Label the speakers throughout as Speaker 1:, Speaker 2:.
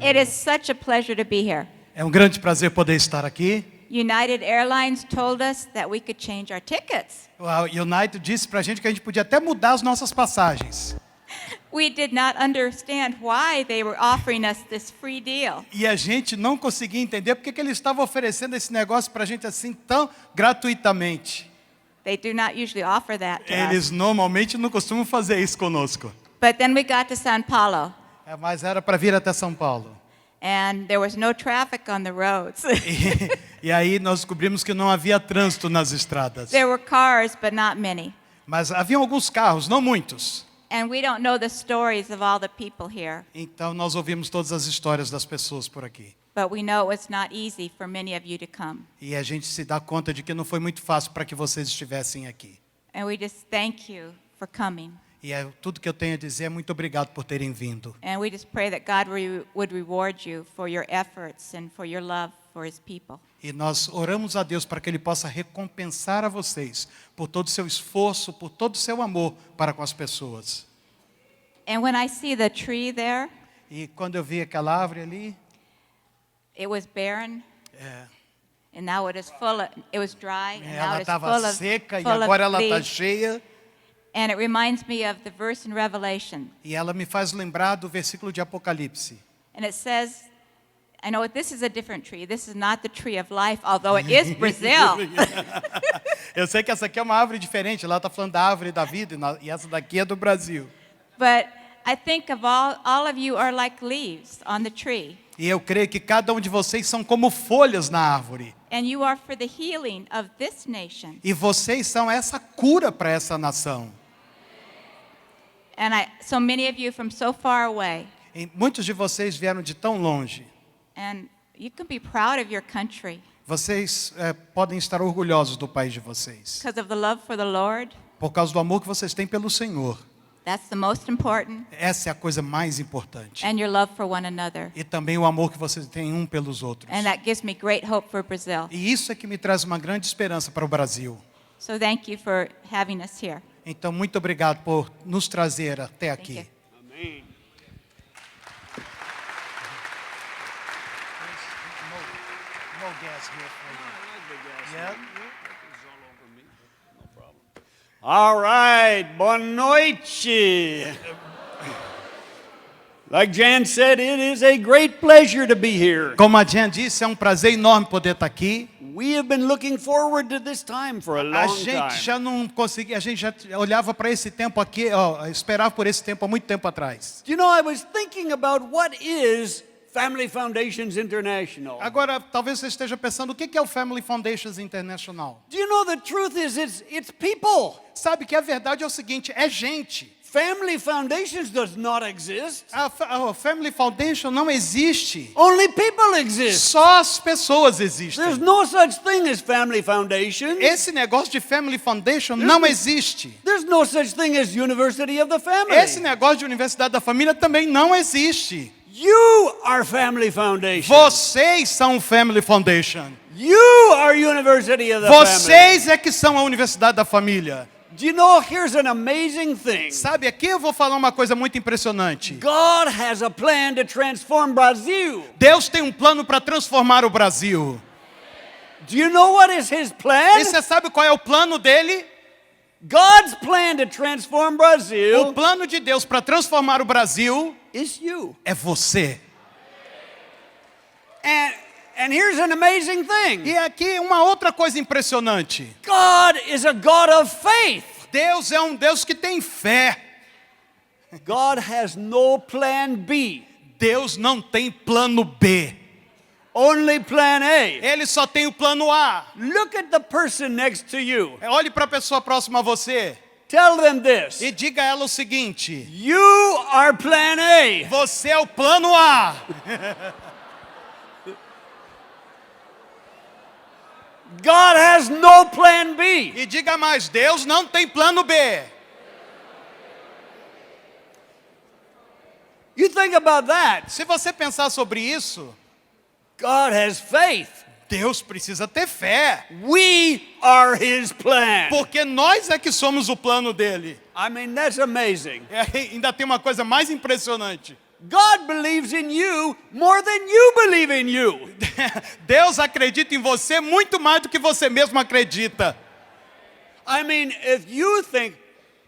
Speaker 1: It is such a pleasure to be here.
Speaker 2: É um grande prazer poder estar aqui.
Speaker 1: United Airlines told us that we could change our tickets.
Speaker 2: A United disse pra gente que a gente podia até mudar as nossas passagens.
Speaker 1: We did not understand why they were offering us this free deal.
Speaker 2: E a gente não conseguia entender porque que eles estavam oferecendo esse negócio pra gente assim tão gratuitamente.
Speaker 1: They do not usually offer that to us.
Speaker 2: Eles normalmente não costumam fazer isso conosco.
Speaker 1: But then we got to São Paulo,
Speaker 2: Mas era para vir até São Paulo.
Speaker 1: and there was no traffic on the roads.
Speaker 2: E aí nós descobrimos que não havia trânsito nas estradas.
Speaker 1: There were cars, but not many.
Speaker 2: Mas haviam alguns carros, não muitos.
Speaker 1: And we don't know the stories of all the people here,
Speaker 2: Então nós ouvimos todas as histórias das pessoas por aqui.
Speaker 1: but we know it's not easy for many of you to come.
Speaker 2: E a gente se dá conta de que não foi muito fácil para que vocês estivessem aqui.
Speaker 1: And we just thank you for coming.
Speaker 2: E tudo que eu tenho a dizer é muito obrigado por terem vindo.
Speaker 1: And we just pray that God would reward you for your efforts and for your love for His people.
Speaker 2: E nós oramos a Deus para que Ele possa recompensar a vocês por todo o seu esforço, por todo o seu amor para com as pessoas.
Speaker 1: And when I see the tree there,
Speaker 2: E quando eu vi aquela árvore ali,
Speaker 1: it was barren,
Speaker 2: é,
Speaker 1: and now it is full of, it was dry, and now
Speaker 2: ela
Speaker 1: it is
Speaker 2: estava
Speaker 1: full of,
Speaker 2: seca e
Speaker 1: full of
Speaker 2: agora ela está
Speaker 1: leaves.
Speaker 2: cheia.
Speaker 1: And it reminds me of the verse in Revelation.
Speaker 2: E ela me faz lembrar do versículo de Apocalipse.
Speaker 1: And it says, I know this is a different tree. This is not the tree of life, although it is Brazil.
Speaker 2: Eu sei que essa aqui é uma árvore diferente. Lá está falando da árvore da vida e essa daqui é do Brasil.
Speaker 1: But I think of all of you are like leaves on the tree.
Speaker 2: E eu creio que cada um de vocês são como folhas na árvore.
Speaker 1: And you are for the healing of this nation.
Speaker 2: E vocês são essa cura para essa nação.
Speaker 1: And so many of you from so far away.
Speaker 2: E muitos de vocês vieram de tão longe.
Speaker 1: And you can be proud of your country
Speaker 2: Vocês podem estar orgulhosos do país de vocês.
Speaker 1: because of the love for the Lord.
Speaker 2: Por causa do amor que vocês têm pelo Senhor.
Speaker 1: That's the most important.
Speaker 2: Essa é a coisa mais importante.
Speaker 1: And your love for one another.
Speaker 2: E também o amor que vocês têm um pelos outros.
Speaker 1: And that gives me great hope for Brazil.
Speaker 2: E isso é que me traz uma grande esperança para o Brasil.
Speaker 1: So thank you for having us here.
Speaker 2: Então, muito obrigado por nos trazer até
Speaker 1: Thank
Speaker 2: aqui.
Speaker 1: you.
Speaker 3: Amém. All right, boa noite. Like Jan said, it is a great pleasure to be here.
Speaker 2: Como a Jan disse, é um prazer enorme poder estar aqui.
Speaker 3: We have been looking forward to this time for a
Speaker 2: A
Speaker 3: long
Speaker 2: gente
Speaker 3: time.
Speaker 2: já não conseguia, a gente já olhava para esse tempo aqui, esperava por esse tempo há muito tempo atrás.
Speaker 3: You know, I was thinking about what is Family Foundations International.
Speaker 2: Agora, talvez você esteja pensando, o que é o Family Foundations International?
Speaker 3: Do you know the truth is it's people.
Speaker 2: Sabe que a verdade é o seguinte, é gente.
Speaker 3: Family Foundations does not exist.
Speaker 2: A Family Foundation não existe.
Speaker 3: Only people exist.
Speaker 2: Só as pessoas existem.
Speaker 3: There's no such thing as Family Foundations.
Speaker 2: Esse negócio de Family Foundation não existe.
Speaker 3: There's no such thing as University of the Family.
Speaker 2: Esse negócio de Universidade da Família também não existe.
Speaker 3: You are Family Foundation.
Speaker 2: Vocês são o Family Foundation.
Speaker 3: You are University of the Family.
Speaker 2: Vocês é que são a Universidade da Família.
Speaker 3: Do you know, here's an amazing thing.
Speaker 2: Sabe, aqui eu vou falar uma coisa muito impressionante.
Speaker 3: God has a plan to transform Brazil.
Speaker 2: Deus tem um plano para transformar o Brasil.
Speaker 3: Do you know what is His plan?
Speaker 2: E você sabe qual é o plano dele?
Speaker 3: God's plan to transform
Speaker 2: O
Speaker 3: Brazil
Speaker 2: plano de Deus para transformar o Brasil
Speaker 3: is you.
Speaker 2: é você.
Speaker 3: And here's an amazing thing.
Speaker 2: E aqui uma outra coisa impressionante.
Speaker 3: God is a God of faith.
Speaker 2: Deus é um Deus que tem fé.
Speaker 3: God has no plan B,
Speaker 2: Deus não tem plano B.
Speaker 3: only plan A.
Speaker 2: Ele só tem o plano A.
Speaker 3: Look at the person next to you.
Speaker 2: Olhe para a pessoa próxima a você
Speaker 3: Tell them this.
Speaker 2: e diga a ela o seguinte:
Speaker 3: You are plan A.
Speaker 2: você é o plano A.
Speaker 3: God has no plan B.
Speaker 2: E diga mais, Deus não tem plano B.
Speaker 3: You think about that.
Speaker 2: Se você pensar sobre isso,
Speaker 3: God has faith.
Speaker 2: Deus precisa ter fé.
Speaker 3: We are His plan.
Speaker 2: Porque nós é que somos o plano dele.
Speaker 3: I mean, that's amazing.
Speaker 2: Ainda tem uma coisa mais impressionante.
Speaker 3: God believes in you more than you believe in you.
Speaker 2: Deus acredita em você muito mais do que você mesmo acredita.
Speaker 3: I mean, if you think,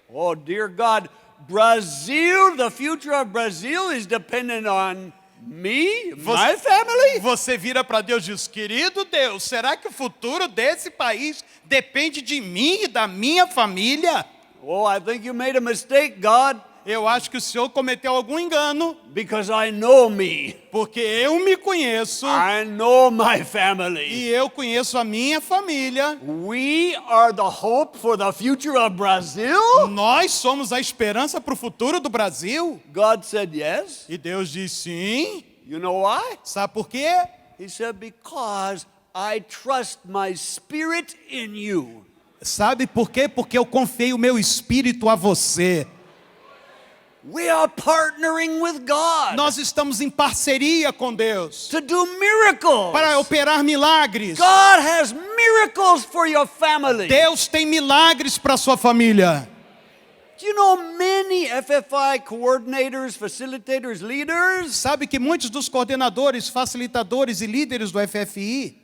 Speaker 3: oh dear God, Brazil, the future of Brazil is dependent on me, my family?
Speaker 2: Você vira para Deus e diz, querido Deus, será que o futuro desse país depende de mim e da minha família?
Speaker 3: Oh, I think you made a mistake, God,
Speaker 2: Eu acho que o Senhor cometeu algum engano,
Speaker 3: because I know me.
Speaker 2: porque eu me conheço
Speaker 3: I know my family.
Speaker 2: e eu conheço a minha família.
Speaker 3: We are the hope for the future of Brazil?
Speaker 2: Nós somos a esperança para o futuro do Brasil.
Speaker 3: God said yes.
Speaker 2: E Deus diz sim.
Speaker 3: You know why?
Speaker 2: Sabe por quê?
Speaker 3: He said, because I trust my spirit in you.
Speaker 2: Sabe por quê? Porque eu confiei o meu espírito a você.
Speaker 3: We are partnering with God
Speaker 2: Nós estamos em parceria com Deus
Speaker 3: to do miracles.
Speaker 2: para operar milagres.
Speaker 3: God has miracles for your family.
Speaker 2: Deus tem milagres para sua família.
Speaker 3: Do you know many FFI coordinators, facilitators, leaders?
Speaker 2: Sabe que muitos dos coordenadores, facilitadores e líderes do FFI,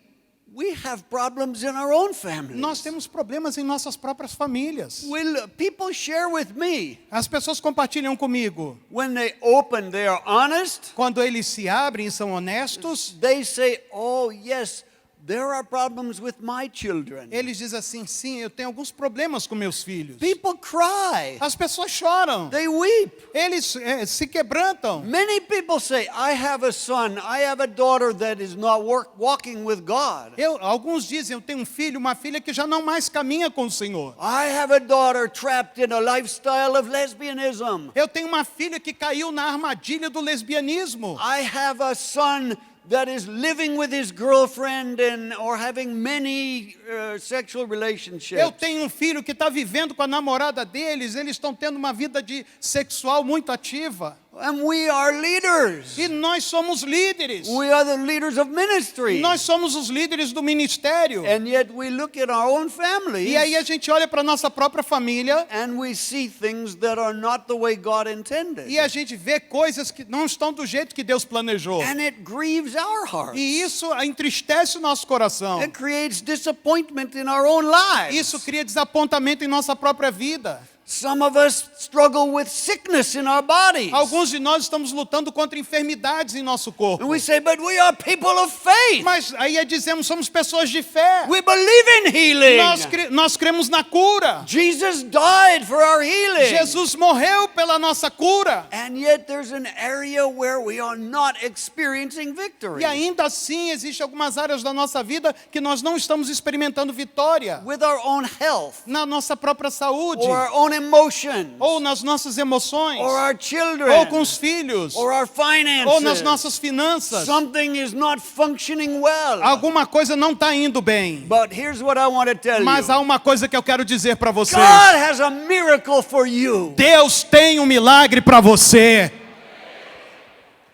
Speaker 3: We have problems in our own families.
Speaker 2: nós temos problemas em nossas próprias famílias.
Speaker 3: Will people share with me
Speaker 2: As pessoas compartilham comigo.
Speaker 3: when they open, they are honest?
Speaker 2: Quando eles se abrem e são honestos,
Speaker 3: They say, oh yes, there are problems with my children.
Speaker 2: eles dizem assim, sim, eu tenho alguns problemas com meus filhos.
Speaker 3: People cry.
Speaker 2: As pessoas choram.
Speaker 3: They weep.
Speaker 2: Eles se quebrantam.
Speaker 3: Many people say, I have a son, I have a daughter that is not walking with God.
Speaker 2: Alguns dizem, eu tenho um filho, uma filha que já não mais caminha com o Senhor.
Speaker 3: I have a daughter trapped in a lifestyle of lesbianism.
Speaker 2: Eu tenho uma filha que caiu na armadilha do lesbianismo.
Speaker 3: I have a son that is living with his girlfriend or having many sexual relationships.
Speaker 2: Eu tenho um filho que está vivendo com a namorada deles, eles estão tendo uma vida sexual muito ativa.
Speaker 3: And we are leaders.
Speaker 2: E nós somos líderes.
Speaker 3: We are the leaders of ministry.
Speaker 2: Nós somos os líderes do ministério.
Speaker 3: And yet we look at our own families.
Speaker 2: E aí a gente olha para a nossa própria família
Speaker 3: And we see things that are not the way God intended.
Speaker 2: e a gente vê coisas que não estão do jeito que Deus planejou.
Speaker 3: And it grieves our hearts.
Speaker 2: E isso entristece o nosso coração.
Speaker 3: It creates disappointment in our own lives.
Speaker 2: Isso cria desapontamento em nossa própria vida.
Speaker 3: Some of us struggle with sickness in our bodies.
Speaker 2: Alguns de nós estamos lutando contra enfermidades em nosso corpo.
Speaker 3: And we say, but we are people of faith.
Speaker 2: Mas aí dizemos, somos pessoas de fé.
Speaker 3: We believe in healing.
Speaker 2: Nós cremos na cura.
Speaker 3: Jesus died for our healing.
Speaker 2: Jesus morreu pela nossa cura.
Speaker 3: And yet there's an area where we are not experiencing victory.
Speaker 2: E ainda assim, existem algumas áreas da nossa vida que nós não estamos experimentando vitória.
Speaker 3: With our own health.
Speaker 2: Na nossa própria saúde.
Speaker 3: Or our own emotions.
Speaker 2: Ou nas nossas emoções.
Speaker 3: Or our children.
Speaker 2: Ou com os filhos.
Speaker 3: Or our finances.
Speaker 2: Ou nas nossas finanças.
Speaker 3: Something is not functioning well.
Speaker 2: Alguma coisa não está indo bem.
Speaker 3: But here's what I want to tell
Speaker 2: Mas
Speaker 3: you.
Speaker 2: há uma coisa que eu quero dizer para vocês.
Speaker 3: God has a miracle for you.
Speaker 2: Deus tem um milagre para você.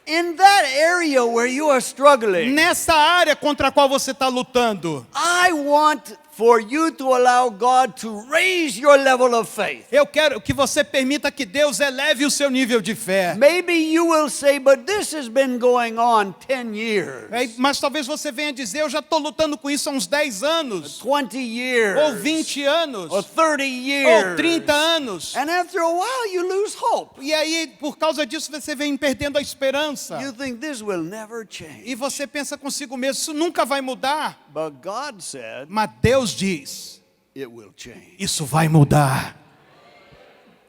Speaker 3: In that area where you are struggling,
Speaker 2: Nessa área contra a qual você está lutando,
Speaker 3: I want for you to allow God to raise your level of faith.
Speaker 2: eu quero que você permita que Deus eleve o seu nível de fé.
Speaker 3: Maybe you will say, but this has been going on 10 years,
Speaker 2: Mas talvez você venha dizer, eu já estou lutando com isso há uns 10 anos,
Speaker 3: 20 years,
Speaker 2: ou 20 anos,
Speaker 3: or 30 years.
Speaker 2: ou 30 anos.
Speaker 3: And after a while you lose hope.
Speaker 2: E aí, por causa disso, você vem perdendo a esperança.
Speaker 3: You think this will never change.
Speaker 2: E você pensa consigo mesmo, isso nunca vai mudar.
Speaker 3: But God said
Speaker 2: Mas Deus diz,
Speaker 3: it will change.
Speaker 2: isso vai mudar.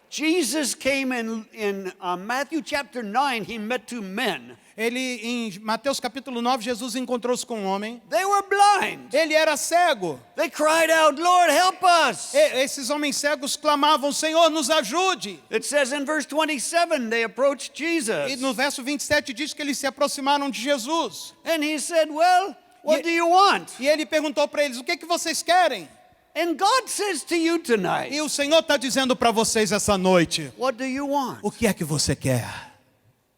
Speaker 3: Jesus came in Matthew chapter 9, he met two men.
Speaker 2: Ele, em Mateus capítulo 9, Jesus encontrou-se com um homem.
Speaker 3: They were blind.
Speaker 2: Ele era cego.
Speaker 3: They cried out, Lord, help us.
Speaker 2: Esses homens cegos clamavam, Senhor, nos ajude.
Speaker 3: It says in verse 27, they approached
Speaker 2: E
Speaker 3: Jesus.
Speaker 2: no verso 27 diz que eles se aproximaram de Jesus.
Speaker 3: And he said, well, what do you want?
Speaker 2: E ele perguntou para eles, o que vocês querem?
Speaker 3: And God says to you tonight,
Speaker 2: E o Senhor está dizendo para vocês essa noite,
Speaker 3: what do you want?
Speaker 2: o que é que você quer?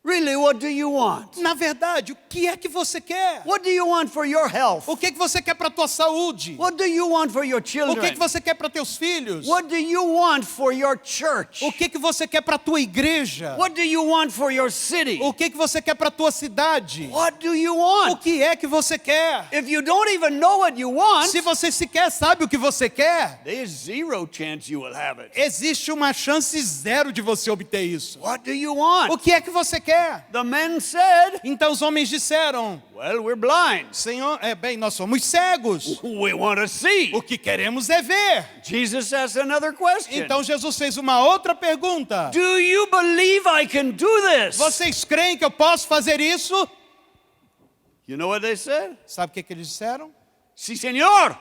Speaker 3: Really, what do you want?
Speaker 2: Na verdade, o que é que você quer?
Speaker 3: What do you want for your health?
Speaker 2: O que é que você quer para a tua saúde?
Speaker 3: What do you want for your
Speaker 2: O que
Speaker 3: children?
Speaker 2: é que você quer para teus filhos?
Speaker 3: What do you want for your church?
Speaker 2: O que é que você quer para a tua igreja?
Speaker 3: What do you want for your city?
Speaker 2: O que é que você quer para a tua cidade?
Speaker 3: What do you
Speaker 2: O
Speaker 3: want?
Speaker 2: que é que você quer?
Speaker 3: If you don't even know what you want,
Speaker 2: Se você sequer sabe o que você quer,
Speaker 3: there's zero chance you will have it.
Speaker 2: existe uma chance zero de você obter isso.
Speaker 3: What do you
Speaker 2: O
Speaker 3: want?
Speaker 2: que é que você quer?
Speaker 3: The men said,
Speaker 2: Então os homens disseram:
Speaker 3: well, we're blind.
Speaker 2: Senhor, nós somos cegos.
Speaker 3: We want to see.
Speaker 2: O que queremos é ver.
Speaker 3: Jesus asked another question.
Speaker 2: Então Jesus fez uma outra pergunta.
Speaker 3: Do you believe I can do this?
Speaker 2: Vocês creem que eu posso fazer isso?
Speaker 3: You know what they said?
Speaker 2: Sabe o que eles disseram?
Speaker 3: Sí, señor.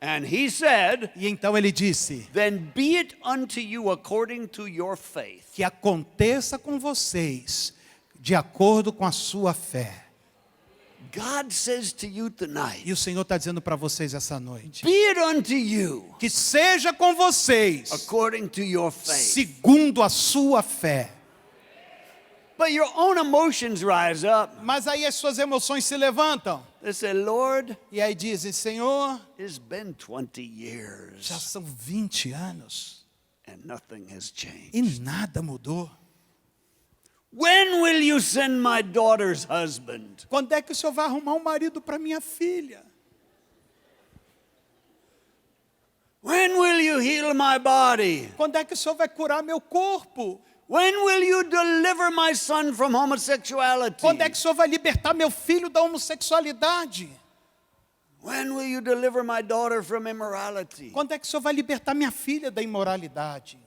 Speaker 3: And he said,
Speaker 2: E então ele disse:
Speaker 3: then be it unto you according to your faith.
Speaker 2: que aconteça com vocês de acordo com a sua fé.
Speaker 3: God says to you
Speaker 2: E
Speaker 3: tonight,
Speaker 2: o Senhor está dizendo para vocês essa noite:
Speaker 3: be it unto you
Speaker 2: que seja com vocês
Speaker 3: according to your faith.
Speaker 2: segundo a sua fé.
Speaker 3: But your own emotions rise up.
Speaker 2: Mas aí as suas emoções se levantam.
Speaker 3: They say, Lord,
Speaker 2: E aí dizem: Senhor,
Speaker 3: it's been 20
Speaker 2: já
Speaker 3: years
Speaker 2: são 20 anos
Speaker 3: and nothing has changed.
Speaker 2: e nada mudou.
Speaker 3: When will you send my daughter's husband?
Speaker 2: Quando é que o Senhor vai arrumar um marido para minha filha?
Speaker 3: When will you heal my body?
Speaker 2: Quando é que o Senhor vai curar meu corpo?
Speaker 3: When will you deliver my son from homosexuality?
Speaker 2: Quando é que o Senhor vai libertar meu filho da homossexualidade?
Speaker 3: When will you deliver my daughter from immorality?
Speaker 2: Quando é que o Senhor vai libertar minha filha da imoralidade?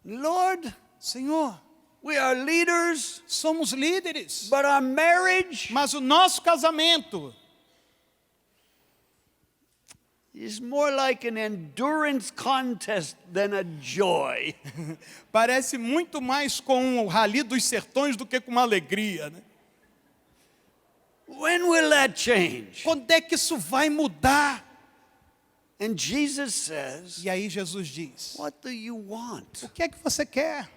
Speaker 3: Lord,
Speaker 2: Senhor,
Speaker 3: we are leaders,
Speaker 2: somos líderes,
Speaker 3: but our marriage
Speaker 2: mas o nosso casamento
Speaker 3: is more like an endurance contest than a joy.
Speaker 2: parece muito mais com o rally dos sertões do que com uma alegria, né?
Speaker 3: When will that change?
Speaker 2: Quando é que isso vai mudar?
Speaker 3: And Jesus says,
Speaker 2: E aí Jesus diz:
Speaker 3: what do you want?
Speaker 2: o que é que você quer?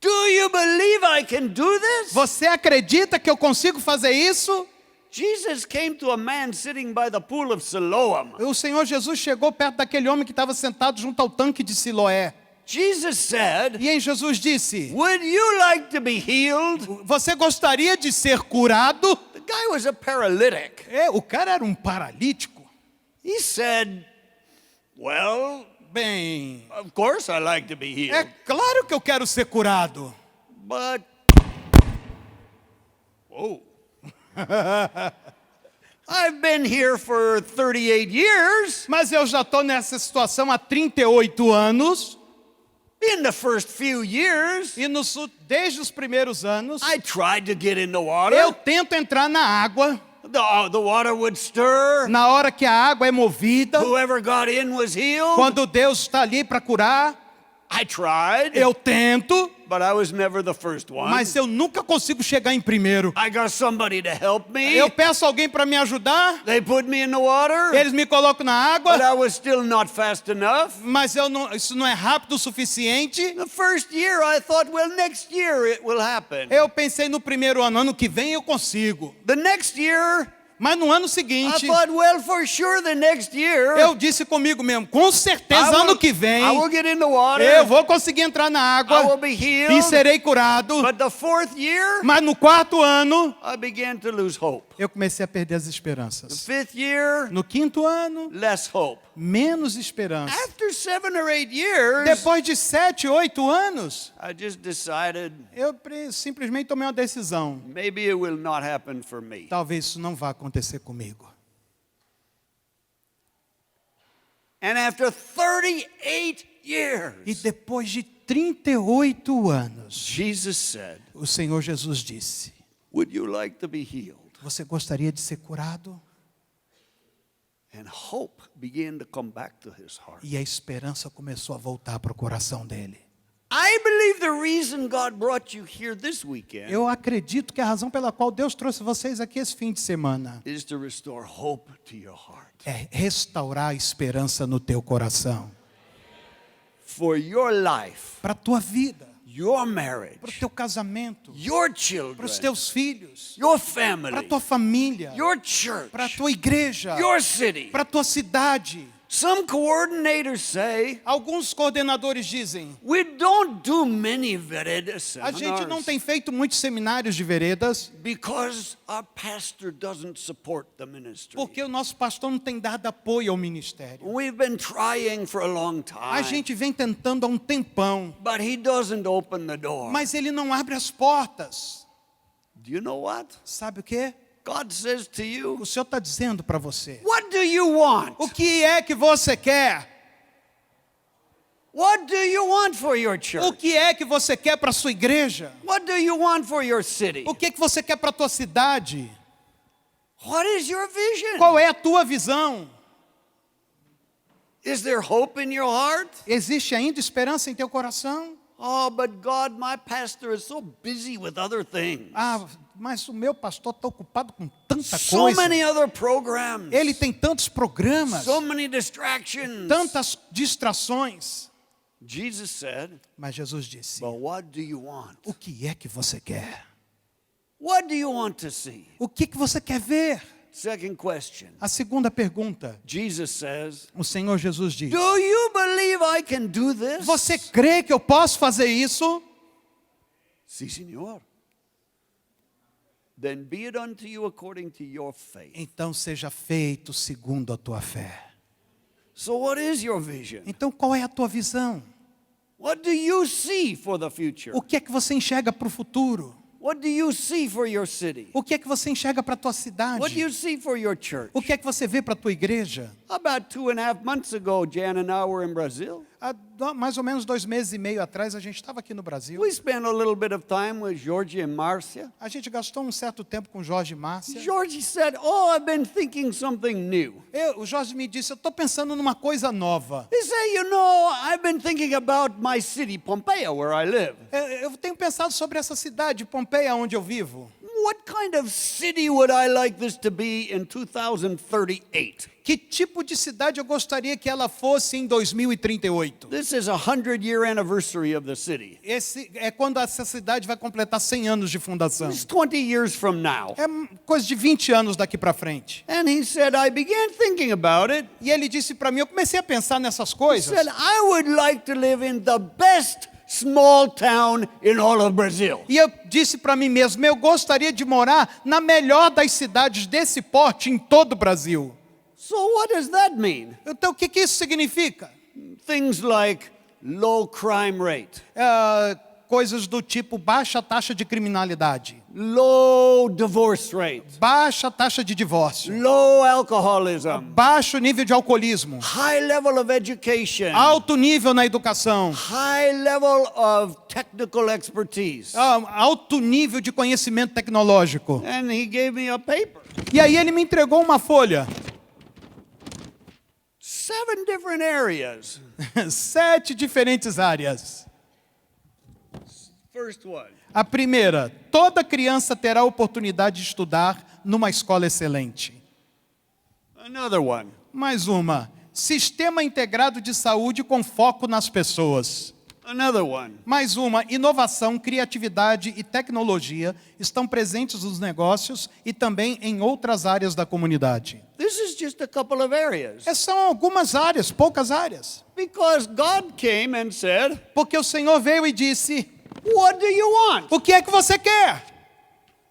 Speaker 3: Do you believe I can do this?
Speaker 2: Você acredita que eu consigo fazer isso?
Speaker 3: Jesus came to a man sitting by the pool of Siloam.
Speaker 2: O Senhor Jesus chegou perto daquele homem que estava sentado junto ao tanque de Siloé.
Speaker 3: Jesus said,
Speaker 2: E aí Jesus disse:
Speaker 3: would you like to be healed?
Speaker 2: você gostaria de ser curado?
Speaker 3: The guy was a paralytic.
Speaker 2: O cara era um paralítico.
Speaker 3: He said, well,
Speaker 2: Bem,
Speaker 3: of course I like to be
Speaker 2: é
Speaker 3: healed.
Speaker 2: claro que eu quero ser curado.
Speaker 3: But, whoa. I've been here for 38 years.
Speaker 2: Mas eu já estou nessa situação há 38 anos.
Speaker 3: In the first few years,
Speaker 2: E desde os primeiros anos,
Speaker 3: I tried to get in the
Speaker 2: eu
Speaker 3: water.
Speaker 2: tento entrar na água.
Speaker 3: The water would stir.
Speaker 2: Na hora que a água é movida,
Speaker 3: Whoever got in was healed.
Speaker 2: quando Deus está ali para curar,
Speaker 3: I tried,
Speaker 2: eu tento,
Speaker 3: but I was never the first one.
Speaker 2: mas eu nunca consigo chegar em primeiro.
Speaker 3: I got somebody to help me.
Speaker 2: Eu peço alguém para me ajudar,
Speaker 3: They put me in the water,
Speaker 2: eles me colocam na
Speaker 3: but
Speaker 2: água,
Speaker 3: I was still not fast enough.
Speaker 2: mas isso não é rápido o suficiente.
Speaker 3: The first year I thought, well, next year it will happen.
Speaker 2: Eu pensei no primeiro ano que vem eu consigo.
Speaker 3: The next year,
Speaker 2: Mas no ano
Speaker 3: I
Speaker 2: seguinte,
Speaker 3: thought, well, for sure the next year,
Speaker 2: eu disse comigo mesmo, com certeza ano que vem,
Speaker 3: I will get in the water,
Speaker 2: eu vou conseguir entrar na
Speaker 3: I will
Speaker 2: água
Speaker 3: be
Speaker 2: e
Speaker 3: healed.
Speaker 2: serei curado.
Speaker 3: But the fourth year,
Speaker 2: Mas no quarto ano,
Speaker 3: I began to lose hope.
Speaker 2: eu comecei a perder as
Speaker 3: The
Speaker 2: esperanças.
Speaker 3: fifth year,
Speaker 2: No quinto ano,
Speaker 3: less hope.
Speaker 2: menos esperança.
Speaker 3: After 7 or 8 years,
Speaker 2: Depois de 7, 8 anos,
Speaker 3: I just decided
Speaker 2: eu simplesmente tomei uma decisão.
Speaker 3: maybe it will not happen for me.
Speaker 2: Talvez isso não vá acontecer comigo.
Speaker 3: And after 38 years,
Speaker 2: E depois de 38 anos,
Speaker 3: Jesus said,
Speaker 2: o Senhor Jesus disse:
Speaker 3: would you like to be healed?
Speaker 2: você gostaria de ser curado?
Speaker 3: And hope began to come back to his heart.
Speaker 2: E a esperança começou a voltar para o coração dele.
Speaker 3: I believe the reason God brought you here this weekend
Speaker 2: Eu acredito que a razão pela qual Deus trouxe vocês aqui esse fim de semana
Speaker 3: is to restore hope to your heart.
Speaker 2: é restaurar a esperança no teu coração.
Speaker 3: for your life,
Speaker 2: para a tua vida,
Speaker 3: your
Speaker 2: para o
Speaker 3: marriage,
Speaker 2: teu casamento,
Speaker 3: your
Speaker 2: para os
Speaker 3: children,
Speaker 2: teus filhos,
Speaker 3: your
Speaker 2: para a
Speaker 3: family,
Speaker 2: tua família,
Speaker 3: your church,
Speaker 2: para a tua igreja,
Speaker 3: your city.
Speaker 2: para a tua cidade.
Speaker 3: Some coordinators say,
Speaker 2: Alguns coordenadores dizem:
Speaker 3: we don't do many veredas
Speaker 2: a gente não
Speaker 3: seminars
Speaker 2: tem feito muitos seminários de veredas
Speaker 3: because our pastor doesn't support the ministry.
Speaker 2: porque o nosso pastor não tem dado apoio ao ministério.
Speaker 3: We've been trying for a long
Speaker 2: A
Speaker 3: time,
Speaker 2: gente vem tentando há um tempão,
Speaker 3: but he doesn't open the door.
Speaker 2: mas ele não abre as portas.
Speaker 3: Do you know what?
Speaker 2: Sabe o que?
Speaker 3: God says to you,
Speaker 2: O Senhor está dizendo para você:
Speaker 3: what do you want?
Speaker 2: o que é que você quer?
Speaker 3: What do you want for your
Speaker 2: O
Speaker 3: church?
Speaker 2: que é que você quer para a sua igreja?
Speaker 3: What do you want for your city?
Speaker 2: O que é que você quer para a tua cidade?
Speaker 3: What is your vision?
Speaker 2: Qual é a tua visão?
Speaker 3: Is there hope in your heart?
Speaker 2: Existe ainda esperança em teu coração?
Speaker 3: Oh, but God, my pastor is so busy with other things.
Speaker 2: Ah, mas o meu pastor está ocupado com tanta
Speaker 3: So
Speaker 2: coisa.
Speaker 3: many other programs.
Speaker 2: Ele tem tantos programas,
Speaker 3: So many distractions.
Speaker 2: tantas distrações.
Speaker 3: Jesus said,
Speaker 2: Mas Jesus disse:
Speaker 3: but what do you want?
Speaker 2: o que é que você quer?
Speaker 3: What do you want to see?
Speaker 2: O que você quer ver?
Speaker 3: Second question.
Speaker 2: A segunda pergunta,
Speaker 3: Jesus says,
Speaker 2: o Senhor Jesus diz:
Speaker 3: do you believe I can do this?
Speaker 2: você crê que eu posso fazer isso?
Speaker 3: Sí, Señor. Then be it unto you according to your faith.
Speaker 2: Então seja feito segundo a tua fé.
Speaker 3: So what is your vision?
Speaker 2: Então qual é a tua visão?
Speaker 3: What do you see for the future?
Speaker 2: O que é que você enxerga para o futuro?
Speaker 3: What do you see for your city?
Speaker 2: O que é que você enxerga para a tua
Speaker 3: What do
Speaker 2: cidade?
Speaker 3: you see for your church?
Speaker 2: O que é que você vê para a tua igreja?
Speaker 3: About 2.5 months ago, Jan and I were in Brazil.
Speaker 2: Há mais ou menos 2 meses e meio atrás, a gente estava aqui no Brasil.
Speaker 3: We spent a little bit of time with Georgie and Marcia.
Speaker 2: A gente gastou um certo tempo com Jorge e Márcia.
Speaker 3: Georgie said, oh, I've been thinking something new.
Speaker 2: O Jorge me disse: eu estou pensando numa coisa nova.
Speaker 3: He said, you know, I've been thinking about my city, Pompeia, where I live.
Speaker 2: Eu tenho pensado sobre essa cidade, Pompeia, onde eu vivo.
Speaker 3: What kind of city would I like this to be in 2038?
Speaker 2: Que tipo de cidade eu gostaria que ela fosse em 2038?
Speaker 3: This is a 100-year anniversary of the city.
Speaker 2: Esse é quando essa cidade vai completar 100 anos de fundação.
Speaker 3: It's 20 years from now.
Speaker 2: É coisa de 20 anos daqui para frente.
Speaker 3: And he said, I began thinking about it.
Speaker 2: E ele disse para mim, eu comecei a pensar nessas
Speaker 3: He
Speaker 2: coisas.
Speaker 3: said, I would like to live in the best small town in all of Brazil.
Speaker 2: E eu disse para mim mesmo, eu gostaria de morar na melhor das cidades desse porte em todo o Brasil.
Speaker 3: So what does that mean?
Speaker 2: Então o que isso significa?
Speaker 3: Things like low crime rate,
Speaker 2: Coisas do tipo baixa taxa de criminalidade,
Speaker 3: low divorce rate,
Speaker 2: baixa taxa de divórcio,
Speaker 3: low alcoholism,
Speaker 2: baixo nível de alcoolismo,
Speaker 3: high level of education,
Speaker 2: alto nível na educação,
Speaker 3: high level of technical expertise.
Speaker 2: alto nível de conhecimento tecnológico.
Speaker 3: And he gave me a paper.
Speaker 2: E aí ele me entregou uma folha.
Speaker 3: 7 different areas.
Speaker 2: 7 diferentes áreas.
Speaker 3: First one.
Speaker 2: A primeira, toda criança terá a oportunidade de estudar numa escola excelente.
Speaker 3: Another one.
Speaker 2: Mais uma, sistema integrado de saúde com foco nas pessoas.
Speaker 3: Another one.
Speaker 2: Mais uma, inovação, criatividade e tecnologia estão presentes nos negócios e também em outras áreas da comunidade.
Speaker 3: This is just a couple of areas.
Speaker 2: São algumas áreas, poucas áreas.
Speaker 3: Because God came and said,
Speaker 2: Porque o Senhor veio e disse,
Speaker 3: what do you want?
Speaker 2: o que é que você quer?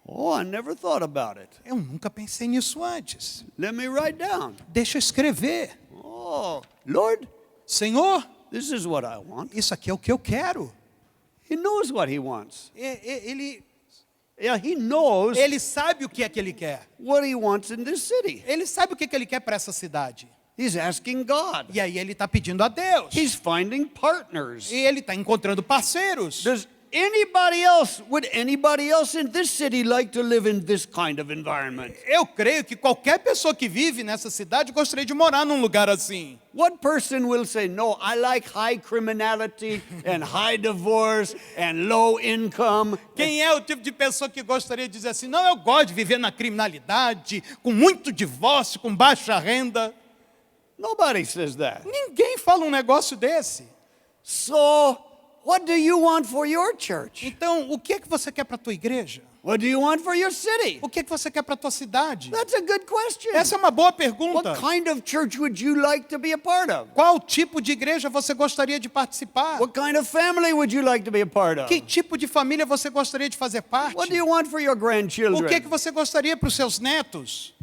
Speaker 3: Oh, I never thought about it.
Speaker 2: Eu nunca pensei nisso antes.
Speaker 3: Let me write down.
Speaker 2: Deixa eu escrever.
Speaker 3: Oh, Lord,
Speaker 2: Senhor,
Speaker 3: this is what I want.
Speaker 2: isso aqui é o que eu quero.
Speaker 3: He knows what he wants.
Speaker 2: Ele
Speaker 3: Yeah, he knows
Speaker 2: sabe o que é que ele quer.
Speaker 3: what he wants in this city.
Speaker 2: Ele sabe o que é que ele quer para essa cidade.
Speaker 3: He's asking God.
Speaker 2: E aí ele está pedindo a Deus.
Speaker 3: He's finding partners.
Speaker 2: E ele está encontrando parceiros.
Speaker 3: Would anybody else in this city like to live in this kind of environment?
Speaker 2: Eu creio que qualquer pessoa que vive nessa cidade gostaria de morar num lugar assim.
Speaker 3: What person will say, no, I like high criminality and high divorce and low income?
Speaker 2: Quem é o tipo de pessoa que gostaria de dizer assim, não, eu gosto de viver na criminalidade, com muito divórcio, com baixa renda?
Speaker 3: Nobody says that.
Speaker 2: Ninguém fala um negócio desse.
Speaker 3: So, what do you want for your church?
Speaker 2: Então, o que é que você quer para a tua igreja?
Speaker 3: What do you want for your city?
Speaker 2: O que é que você quer para a tua cidade?
Speaker 3: That's a good question.
Speaker 2: Essa é uma boa
Speaker 3: What
Speaker 2: pergunta.
Speaker 3: kind of church would you like to be a part of?
Speaker 2: Qual tipo de igreja você gostaria de participar?
Speaker 3: What kind of family would you like to be a part of?
Speaker 2: Que tipo de família você gostaria de fazer parte?
Speaker 3: What do you want for your
Speaker 2: O que é
Speaker 3: grandchildren?
Speaker 2: que você gostaria para os seus netos?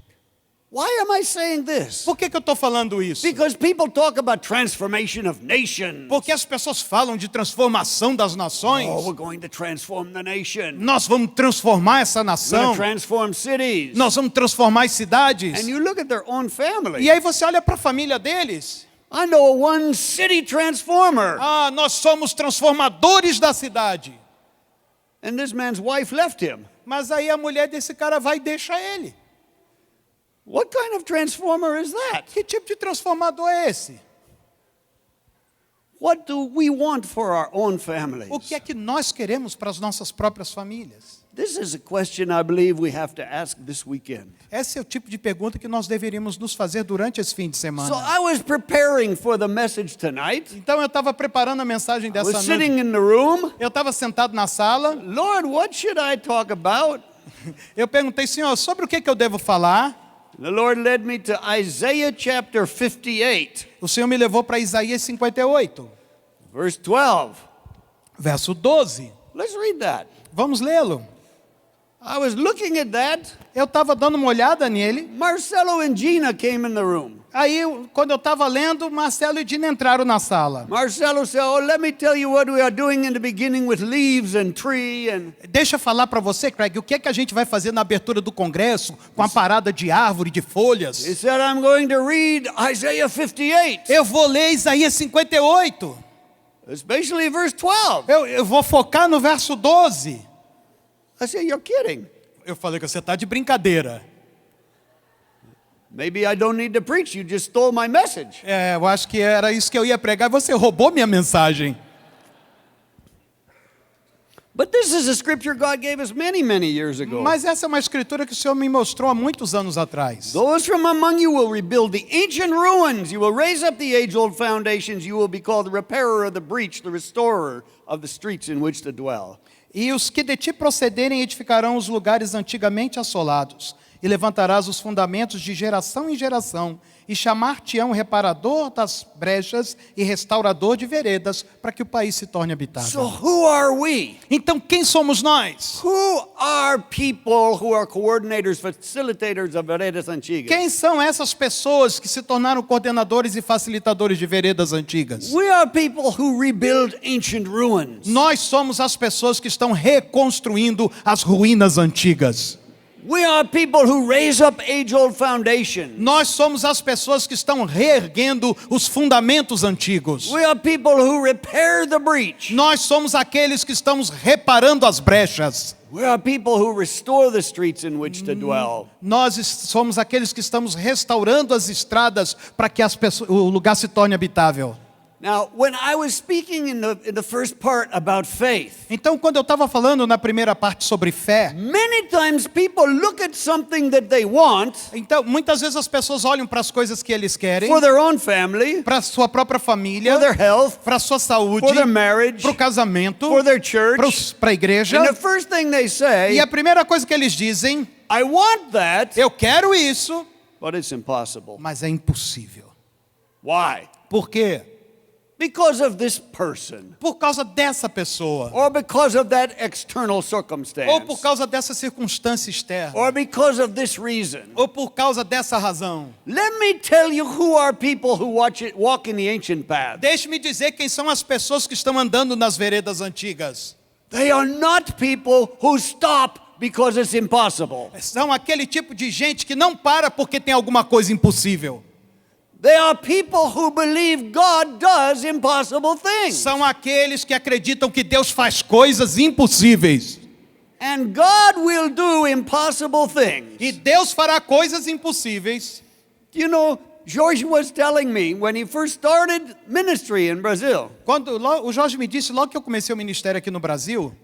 Speaker 3: Why am I saying this?
Speaker 2: Por que eu estou falando isso?
Speaker 3: Because people talk about transformation of nations.
Speaker 2: Porque as pessoas falam de transformação das nações.
Speaker 3: Oh, we're going to transform the nation.
Speaker 2: Nós vamos transformar essa
Speaker 3: We're going
Speaker 2: nação.
Speaker 3: to transform cities.
Speaker 2: Nós vamos transformar as cidades.
Speaker 3: And you look at their own family.
Speaker 2: E aí você olha para a família deles.
Speaker 3: I know one city transformer.
Speaker 2: Ah, nós somos transformadores da cidade.
Speaker 3: And this man's wife left him.
Speaker 2: Mas aí a mulher desse cara vai e deixa ele.
Speaker 3: What kind of transformer is that?
Speaker 2: Que tipo de transformador é esse?
Speaker 3: What do we want for our own families?
Speaker 2: O que é que nós queremos para as nossas próprias famílias?
Speaker 3: This is a question I believe we have to ask this weekend.
Speaker 2: Esse é o tipo de pergunta que nós deveríamos nos fazer durante esse fim de
Speaker 3: So
Speaker 2: semana.
Speaker 3: I was preparing for the message tonight.
Speaker 2: Então eu estava preparando a mensagem
Speaker 3: I
Speaker 2: dessa
Speaker 3: was
Speaker 2: noite.
Speaker 3: sitting in the room.
Speaker 2: Eu estava sentado na sala.
Speaker 3: Lord, what should I talk about?
Speaker 2: Eu perguntei, Senhor, sobre o que eu devo falar?
Speaker 3: The Lord led me to Isaiah chapter 58,
Speaker 2: O Senhor me levou para Isaías 58,
Speaker 3: verse 12.
Speaker 2: verso 12.
Speaker 3: Let's read that.
Speaker 2: Vamos lê-lo.
Speaker 3: I was looking at that.
Speaker 2: Eu estava dando uma olhada nele.
Speaker 3: Marcelo and Gina came in the room.
Speaker 2: Aí, quando eu estava lendo, Marcelo e Dina entraram na sala.
Speaker 3: Marcelo said, "Oh, let me tell you what we are doing in the beginning with leaves and tree and."
Speaker 2: Deixa eu falar para você, Craig, o que é que a gente vai fazer na abertura do congresso com a parada de árvore, de folhas?
Speaker 3: He said, "I'm going to read Isaiah 58."
Speaker 2: Eu vou ler Isaías 58.
Speaker 3: Especially verse 12.
Speaker 2: Eu vou focar no verso 12.
Speaker 3: I said, "You're kidding.
Speaker 2: Eu falei que você está de brincadeira.
Speaker 3: Maybe I don't need to preach. You just stole my message."
Speaker 2: Eu acho que era isso que eu ia pregar e você roubou minha mensagem.
Speaker 3: But this is a scripture God gave us many, many years ago.
Speaker 2: Mas essa é uma escritura que o Senhor me mostrou há muitos anos atrás.
Speaker 3: Those from among you will rebuild the ancient ruins. You will raise up the age-old foundations. You will be called the repairer of the breach, the restorer of the streets in which to dwell.
Speaker 2: E os que de ti procederem edificarão os lugares antigamente assolados, e levantarás os fundamentos de geração em geração, e chamar-te-ão reparador das brechas e restaurador de veredas, para que o país se torne
Speaker 3: So
Speaker 2: habitável.
Speaker 3: who are we?
Speaker 2: Então, quem somos nós?
Speaker 3: Who are people who are coordinators, facilitators of veredas antigas?
Speaker 2: Quem são essas pessoas que se tornaram coordenadores e facilitadores de veredas antigas?
Speaker 3: We are people who rebuild ancient ruins.
Speaker 2: Nós somos as pessoas que estão reconstruindo as ruínas antigas.
Speaker 3: We are people who raise up age-old foundations.
Speaker 2: Nós somos as pessoas que estão reerguendo os fundamentos antigos.
Speaker 3: We are people who repair the breach.
Speaker 2: Nós somos aqueles que estamos reparando as brechas.
Speaker 3: We are people who restore the streets in which to dwell.
Speaker 2: Nós somos aqueles que estamos restaurando as estradas para que o lugar se torne habitável.
Speaker 3: Now, when I was speaking in the first part about faith,
Speaker 2: Então, quando eu estava falando na primeira parte sobre fé,
Speaker 3: many times people look at something that they want
Speaker 2: então muitas vezes as pessoas olham para as coisas que eles querem,
Speaker 3: for their own family,
Speaker 2: para a sua própria família,
Speaker 3: for their health,
Speaker 2: para a sua saúde,
Speaker 3: for their marriage,
Speaker 2: para o casamento,
Speaker 3: for their church.
Speaker 2: para a igreja.
Speaker 3: And the first thing they say,
Speaker 2: E a primeira coisa que eles dizem,
Speaker 3: I want that,
Speaker 2: eu quero isso,
Speaker 3: but it's impossible.
Speaker 2: mas é impossível.
Speaker 3: Why?
Speaker 2: Por quê?
Speaker 3: Because of this person,
Speaker 2: Por causa dessa pessoa,
Speaker 3: or because of that external circumstance,
Speaker 2: ou por causa dessa circunstância externa,
Speaker 3: or because of this reason.
Speaker 2: ou por causa dessa razão.
Speaker 3: Let me tell you who are people who walk in the ancient path.
Speaker 2: Deixe-me dizer quem são as pessoas que estão andando nas veredas antigas.
Speaker 3: They are not people who stop because it's impossible.
Speaker 2: São aquele tipo de gente que não para porque tem alguma coisa impossível.
Speaker 3: They are people who believe God does impossible things.
Speaker 2: São aqueles que acreditam que Deus faz coisas impossíveis.
Speaker 3: And God will do impossible things.
Speaker 2: E Deus fará coisas impossíveis.
Speaker 3: You know, George was telling me when he first started ministry in Brazil,
Speaker 2: Quando o Jorge me disse, logo que eu comecei o ministério aqui no Brasil,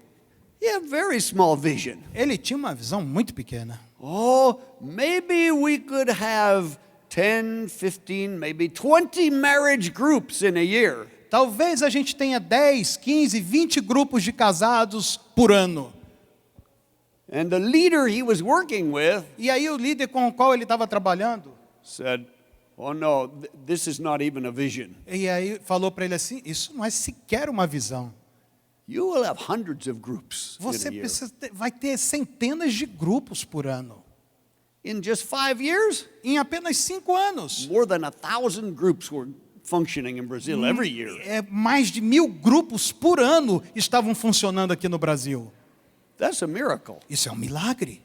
Speaker 3: he had very small vision.
Speaker 2: ele tinha uma visão muito pequena.
Speaker 3: Oh, maybe we could have 10, 15, maybe 20 marriage groups in a year.
Speaker 2: Talvez a gente tenha 10, 15, 20 grupos de casados por ano.
Speaker 3: And the leader he was working with
Speaker 2: E aí o líder com o qual ele estava trabalhando,
Speaker 3: said, "Oh no, this is not even a vision.
Speaker 2: e aí falou para ele assim, isso não é sequer uma visão.
Speaker 3: You will have hundreds of groups
Speaker 2: Você
Speaker 3: in a year.
Speaker 2: vai ter centenas de grupos por ano.
Speaker 3: In just 5 years,
Speaker 2: Em apenas 5 anos.
Speaker 3: more than 1,000 groups were functioning in Brazil every year.
Speaker 2: Mais de 1000 grupos por ano estavam funcionando aqui no Brasil.
Speaker 3: That's a miracle.
Speaker 2: Isso é um milagre.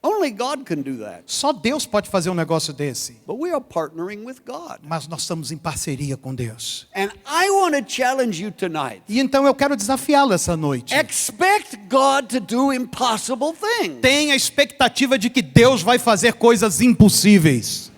Speaker 3: Only God can do that.
Speaker 2: Só Deus pode fazer um negócio desse.
Speaker 3: But we are partnering with God.
Speaker 2: Mas nós estamos em parceria com Deus.
Speaker 3: And I want to challenge you tonight.
Speaker 2: E então eu quero desafiá-lo essa noite.
Speaker 3: Expect God to do impossible things.
Speaker 2: Tenha a expectativa de que Deus vai fazer coisas impossíveis.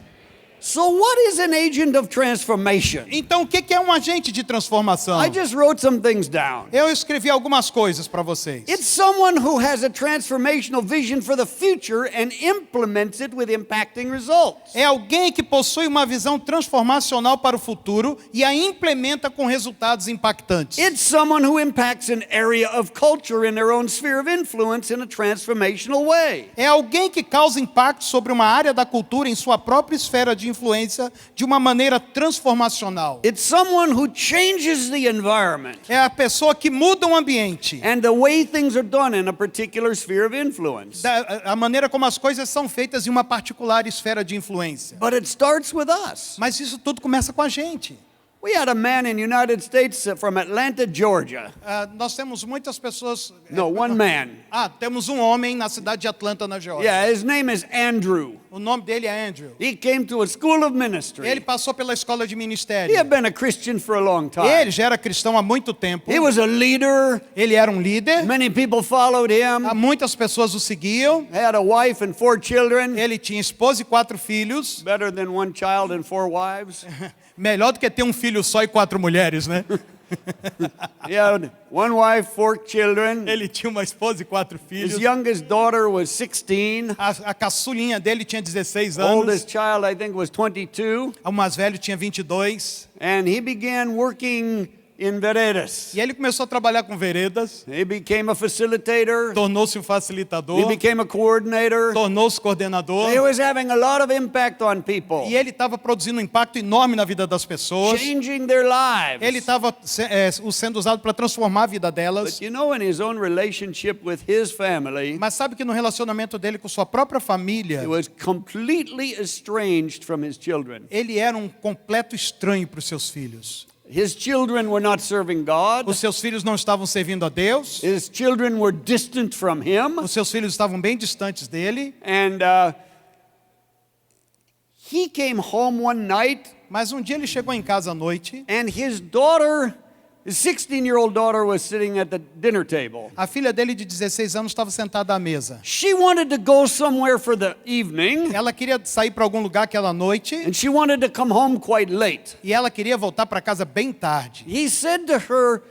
Speaker 3: So what is an agent of transformation?
Speaker 2: Então o que é um agente de transformação?
Speaker 3: I just wrote some things down.
Speaker 2: Eu escrevi algumas coisas para vocês.
Speaker 3: It's someone who has a transformational vision for the future and implements it with impacting results.
Speaker 2: É alguém que possui uma visão transformacional para o futuro e a implementa com resultados impactantes.
Speaker 3: It's someone who impacts an area of culture in their own sphere of influence in a transformational way.
Speaker 2: É alguém que causa impacto sobre uma área da cultura em sua própria esfera de influência de uma maneira transformacional.
Speaker 3: It's someone who changes the environment
Speaker 2: É a pessoa que muda o ambiente.
Speaker 3: and the way things are done in a particular sphere of influence.
Speaker 2: A maneira como as coisas são feitas em uma particular esfera de influência.
Speaker 3: But it starts with us.
Speaker 2: Mas isso tudo começa com a gente.
Speaker 3: We had a man in the United States from Atlanta, Georgia.
Speaker 2: Nós temos muitas pessoas...
Speaker 3: No, one man.
Speaker 2: Temos um homem na cidade de Atlanta, na Geórgia.
Speaker 3: Yeah, his name is Andrew.
Speaker 2: O nome dele é Andrew.
Speaker 3: He came to a school of ministry.
Speaker 2: Ele passou pela escola de
Speaker 3: He
Speaker 2: ministério.
Speaker 3: had been a Christian for a long time.
Speaker 2: Ele já era cristão há muito tempo.
Speaker 3: He was a leader.
Speaker 2: Ele era um líder.
Speaker 3: Many people followed him.
Speaker 2: Muitas pessoas o seguiam.
Speaker 3: Had a wife and 4 children.
Speaker 2: Ele tinha esposa e 4 filhos.
Speaker 3: Better than 1 child and 4 wives.
Speaker 2: Melhor do que ter um filho só e 4 mulheres, né?
Speaker 3: He had 1 wife, 4 children.
Speaker 2: Ele tinha uma esposa e 4 filhos.
Speaker 3: His youngest daughter was 16.
Speaker 2: A caçulinha dele tinha 16 anos.
Speaker 3: Oldest child, I think, was 22.
Speaker 2: O mais velho tinha 22.
Speaker 3: And he began working in veredas.
Speaker 2: E ele começou a trabalhar com veredas.
Speaker 3: He became a facilitator.
Speaker 2: Tornou-se um
Speaker 3: He
Speaker 2: facilitador.
Speaker 3: became a coordinator.
Speaker 2: Tornou-se coordenador.
Speaker 3: He was having a lot of impact on people.
Speaker 2: E ele estava produzindo um impacto enorme na vida das pessoas.
Speaker 3: Changing their lives.
Speaker 2: Ele estava sendo usado para transformar a vida delas.
Speaker 3: But you know, in his own relationship with his family,
Speaker 2: Mas sabe que no relacionamento dele com sua própria família,
Speaker 3: he was completely estranged from his children.
Speaker 2: ele era um completo estranho para os seus filhos.
Speaker 3: His children were not serving God.
Speaker 2: Os seus filhos não estavam servindo a Deus.
Speaker 3: His children were distant from him.
Speaker 2: Os seus filhos estavam bem distantes dele.
Speaker 3: And he came home one night,
Speaker 2: Mas um dia ele chegou em casa à noite.
Speaker 3: and his daughter, his 16-year-old daughter, was sitting at the dinner table.
Speaker 2: A filha dele de 16 anos estava sentada à mesa.
Speaker 3: She wanted to go somewhere for the evening,
Speaker 2: Ela queria sair para algum lugar aquela noite.
Speaker 3: and she wanted to come home quite late.
Speaker 2: E ela queria voltar para casa bem tarde.
Speaker 3: He said to her,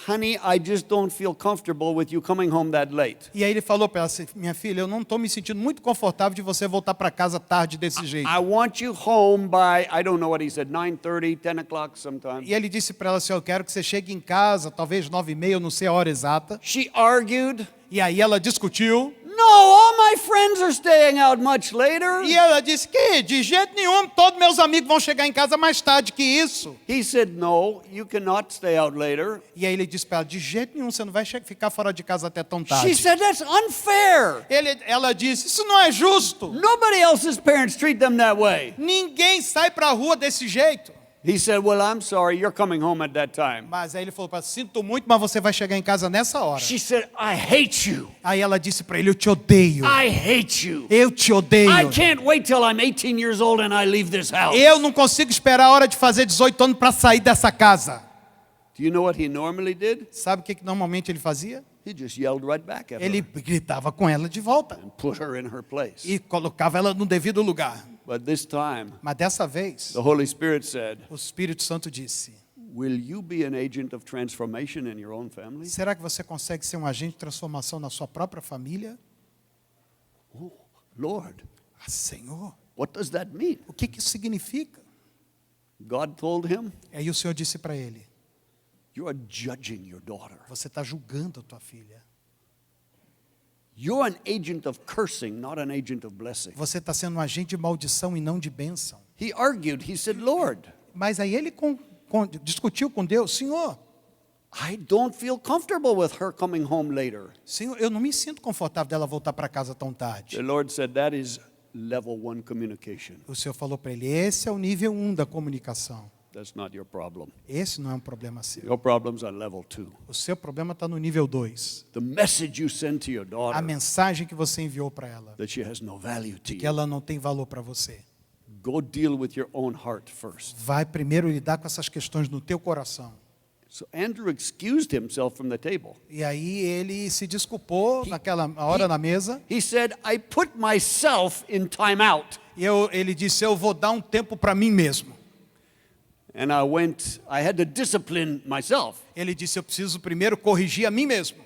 Speaker 3: "Honey, I just don't feel comfortable with you coming home that late.
Speaker 2: E aí ele falou para ela assim, minha filha, eu não estou me sentindo muito confortável de você voltar para casa tarde desse jeito.
Speaker 3: I want you home by, I don't know what he said, 9:30, 10 o'clock sometime."
Speaker 2: E ele disse para ela assim, eu quero que você chegue em casa, talvez 9h30, eu não sei a hora exata.
Speaker 3: She argued,
Speaker 2: E aí ela discutiu.
Speaker 3: "No, all my friends are staying out much later."
Speaker 2: E ela disse que de jeito nenhum, todos meus amigos vão chegar em casa mais tarde que isso.
Speaker 3: He said, "No, you cannot stay out later."
Speaker 2: E aí ele disse para ela, de jeito nenhum, você não vai ficar fora de casa até tão
Speaker 3: She
Speaker 2: tarde.
Speaker 3: said, "That's unfair.
Speaker 2: Ela disse, isso não é justo.
Speaker 3: Nobody else's parents treat them that way."
Speaker 2: Ninguém sai para a rua desse jeito.
Speaker 3: He said, "Well, I'm sorry, you're coming home at that time."
Speaker 2: Mas aí ele falou para ela, sinto muito, mas você vai chegar em casa nessa hora.
Speaker 3: She said, "I hate you.
Speaker 2: Aí ela disse para ele, eu te odeio.
Speaker 3: I hate you.
Speaker 2: Eu te odeio.
Speaker 3: I can't wait till I'm 18 years old and I leave this house."
Speaker 2: Eu não consigo esperar a hora de fazer 18 anos para sair dessa casa.
Speaker 3: Do you know what he normally did?
Speaker 2: Sabe o que normalmente ele fazia?
Speaker 3: He just yelled right back at
Speaker 2: Ele
Speaker 3: her
Speaker 2: gritava com ela de volta.
Speaker 3: and put her in her place.
Speaker 2: E colocava ela no devido lugar.
Speaker 3: But this time,
Speaker 2: Mas dessa vez,
Speaker 3: the Holy Spirit said,
Speaker 2: o Espírito Santo disse,
Speaker 3: "Will you be an agent of transformation in your own family?"
Speaker 2: será que você consegue ser um agente de transformação na sua própria família?
Speaker 3: Lord,
Speaker 2: Senhor,
Speaker 3: what does that mean?
Speaker 2: o que isso significa?
Speaker 3: God told him,
Speaker 2: Aí o Senhor disse para ele:
Speaker 3: "You are judging your daughter.
Speaker 2: você está julgando a tua filha.
Speaker 3: You're an agent of cursing, not an agent of blessing."
Speaker 2: Você está sendo um agente de maldição e não de bênção.
Speaker 3: He argued. He said, "Lord,
Speaker 2: Mas aí ele discutiu com Deus: Senhor,
Speaker 3: I don't feel comfortable with her coming home later."
Speaker 2: Senhor, eu não me sinto confortável dela voltar para casa tão tarde.
Speaker 3: The Lord said, "That is level 1 communication.
Speaker 2: O Senhor falou para ele: esse é o nível 1 da comunicação.
Speaker 3: That's not your problem.
Speaker 2: Esse não é um problema seu.
Speaker 3: Your problems are level 2.
Speaker 2: O seu problema está no nível 2.
Speaker 3: The message you send to your
Speaker 2: A
Speaker 3: daughter
Speaker 2: mensagem que você enviou para ela,
Speaker 3: that she has no value to
Speaker 2: que
Speaker 3: you.
Speaker 2: ela não tem valor para você.
Speaker 3: Go deal with your own heart first."
Speaker 2: Vai primeiro lidar com essas questões no teu coração.
Speaker 3: So Andrew excused himself from the table.
Speaker 2: E aí ele se desculpou naquela hora na mesa.
Speaker 3: He said, "I put myself in timeout."
Speaker 2: E ele disse: eu vou dar um tempo para mim mesmo.
Speaker 3: And I had to discipline myself.
Speaker 2: Ele disse: eu preciso primeiro corrigir a mim mesmo.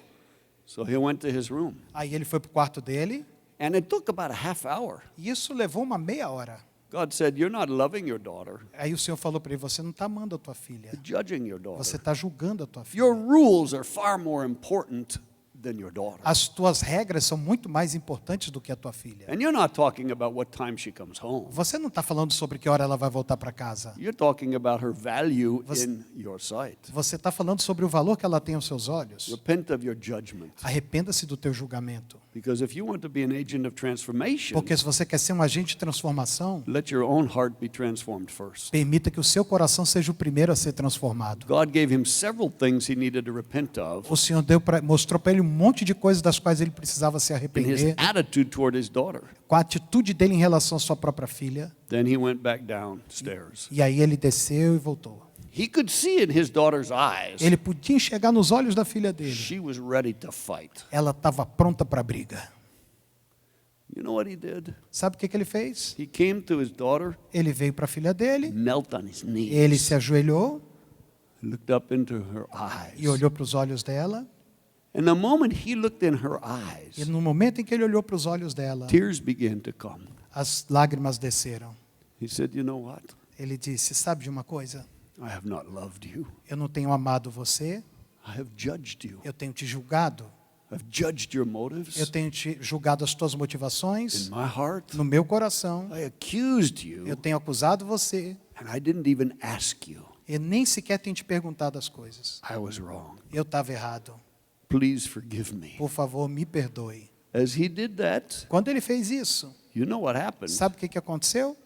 Speaker 3: So he went to his room.
Speaker 2: Aí ele foi para o quarto dele.
Speaker 3: And it took about a half hour.
Speaker 2: E isso levou uma meia hora.
Speaker 3: God said, "You're not loving your daughter.
Speaker 2: Aí o Senhor falou para ele: você não está amando a tua filha.
Speaker 3: You're judging your daughter.
Speaker 2: Você está julgando a tua filha.
Speaker 3: Your rules are far more important than your daughter."
Speaker 2: As tuas regras são muito mais importantes do que a tua filha.
Speaker 3: And you're not talking about what time she comes home.
Speaker 2: Você não está falando sobre que hora ela vai voltar para casa.
Speaker 3: You're talking about her value
Speaker 2: Você-
Speaker 3: in your sight.
Speaker 2: Você está falando sobre o valor que ela tem aos seus olhos.
Speaker 3: Repent of your judgment.
Speaker 2: Arrependa-se do teu julgamento.
Speaker 3: Because if you want to be an agent of transformation,
Speaker 2: Porque se você quer ser um agente de transformação,
Speaker 3: let your own heart be transformed first.
Speaker 2: permita que o seu coração seja o primeiro a ser transformado.
Speaker 3: God gave him several things he needed to repent of
Speaker 2: O Senhor mostrou para ele um monte de coisas das quais ele precisava se
Speaker 3: in his
Speaker 2: arrepender,
Speaker 3: attitude toward his daughter.
Speaker 2: com a atitude dele em relação à sua própria filha.
Speaker 3: Then he went back downstairs.
Speaker 2: E aí ele desceu e voltou.
Speaker 3: He could see in his daughter's eyes
Speaker 2: Ele podia enxergar nos olhos da filha dele.
Speaker 3: she was ready to fight.
Speaker 2: Ela estava pronta para a briga.
Speaker 3: You know what he did?
Speaker 2: Sabe o que ele fez?
Speaker 3: He came to his daughter,
Speaker 2: Ele veio para a filha dele,
Speaker 3: knelt on his
Speaker 2: ele
Speaker 3: knees,
Speaker 2: se ajoelhou
Speaker 3: looked up into her
Speaker 2: e
Speaker 3: eyes.
Speaker 2: olhou para os olhos dela.
Speaker 3: And the moment he looked in her
Speaker 2: E
Speaker 3: eyes,
Speaker 2: no momento em que ele olhou para os olhos dela,
Speaker 3: tears began to come.
Speaker 2: as lágrimas desceram.
Speaker 3: He said, "You know what?
Speaker 2: Ele disse: sabe de uma coisa?
Speaker 3: I have not loved you.
Speaker 2: Eu não tenho amado você,
Speaker 3: I have judged you.
Speaker 2: eu tenho te julgado,
Speaker 3: I've judged your
Speaker 2: eu
Speaker 3: motives
Speaker 2: tenho te julgado as tuas
Speaker 3: in
Speaker 2: motivações
Speaker 3: my heart.
Speaker 2: no meu coração,
Speaker 3: I accused
Speaker 2: eu
Speaker 3: you,
Speaker 2: tenho acusado você,
Speaker 3: and I didn't even ask you.
Speaker 2: e nem sequer tenho te perguntado as coisas.
Speaker 3: I was wrong.
Speaker 2: Eu estava errado.
Speaker 3: Please forgive me."
Speaker 2: Por favor, me perdoe.
Speaker 3: As he did that,
Speaker 2: Quando ele fez isso,
Speaker 3: you know what happened?
Speaker 2: sabe o que aconteceu?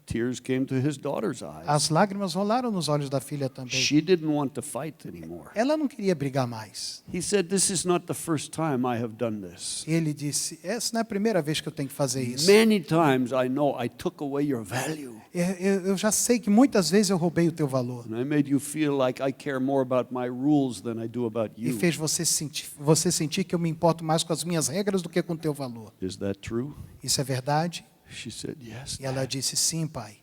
Speaker 3: Tears came to his daughter's eyes.
Speaker 2: As lágrimas rolaram nos olhos da filha também.
Speaker 3: She didn't want to fight anymore.
Speaker 2: Ela não queria brigar mais.
Speaker 3: He said, "This is not the first time I have done this.
Speaker 2: Ele disse: essa não é a primeira vez que eu tenho que fazer isso.
Speaker 3: Many times I know I took away your value,
Speaker 2: Eu já sei que muitas vezes eu roubei o teu valor.
Speaker 3: and I made you feel like I care more about my rules than I do about
Speaker 2: E
Speaker 3: you."
Speaker 2: fez você sentir que eu me importo mais com as minhas regras do que com o teu valor.
Speaker 3: Is that true?
Speaker 2: Isso é verdade?
Speaker 3: She said, "Yes."
Speaker 2: E ela
Speaker 3: Dad."
Speaker 2: disse: sim, pai.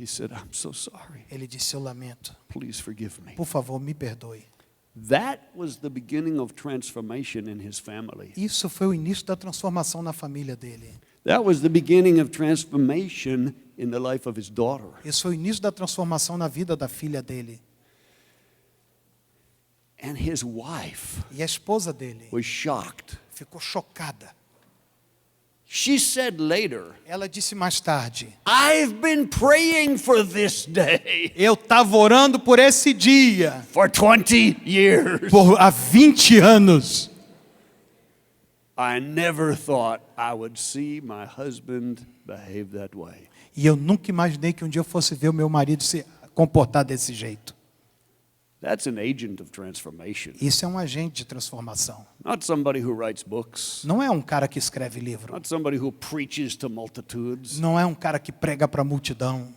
Speaker 3: He said, "I'm so sorry.
Speaker 2: Ele disse: eu lamento.
Speaker 3: Please forgive me."
Speaker 2: Por favor, me perdoe.
Speaker 3: That was the beginning of transformation in his family.
Speaker 2: Isso foi o início da transformação na família dele.
Speaker 3: That was the beginning of transformation in the life of his daughter.
Speaker 2: Isso foi o início da transformação na vida da filha dele.
Speaker 3: And his wife
Speaker 2: E a esposa dele
Speaker 3: was shocked.
Speaker 2: ficou chocada.
Speaker 3: She said later,
Speaker 2: Ela disse mais tarde:
Speaker 3: "I've been praying for this day
Speaker 2: eu estava orando por esse dia
Speaker 3: for 20 years.
Speaker 2: há 20 anos.
Speaker 3: I never thought I would see my husband behave that way."
Speaker 2: E eu nunca imaginei que um dia eu fosse ver o meu marido se comportar desse jeito.
Speaker 3: That's an agent of transformation.
Speaker 2: Isso é um agente de transformação.
Speaker 3: Not somebody who writes books.
Speaker 2: Não é um cara que escreve livro.
Speaker 3: Not somebody who preaches to multitudes.
Speaker 2: Não é um cara que prega para a multidão.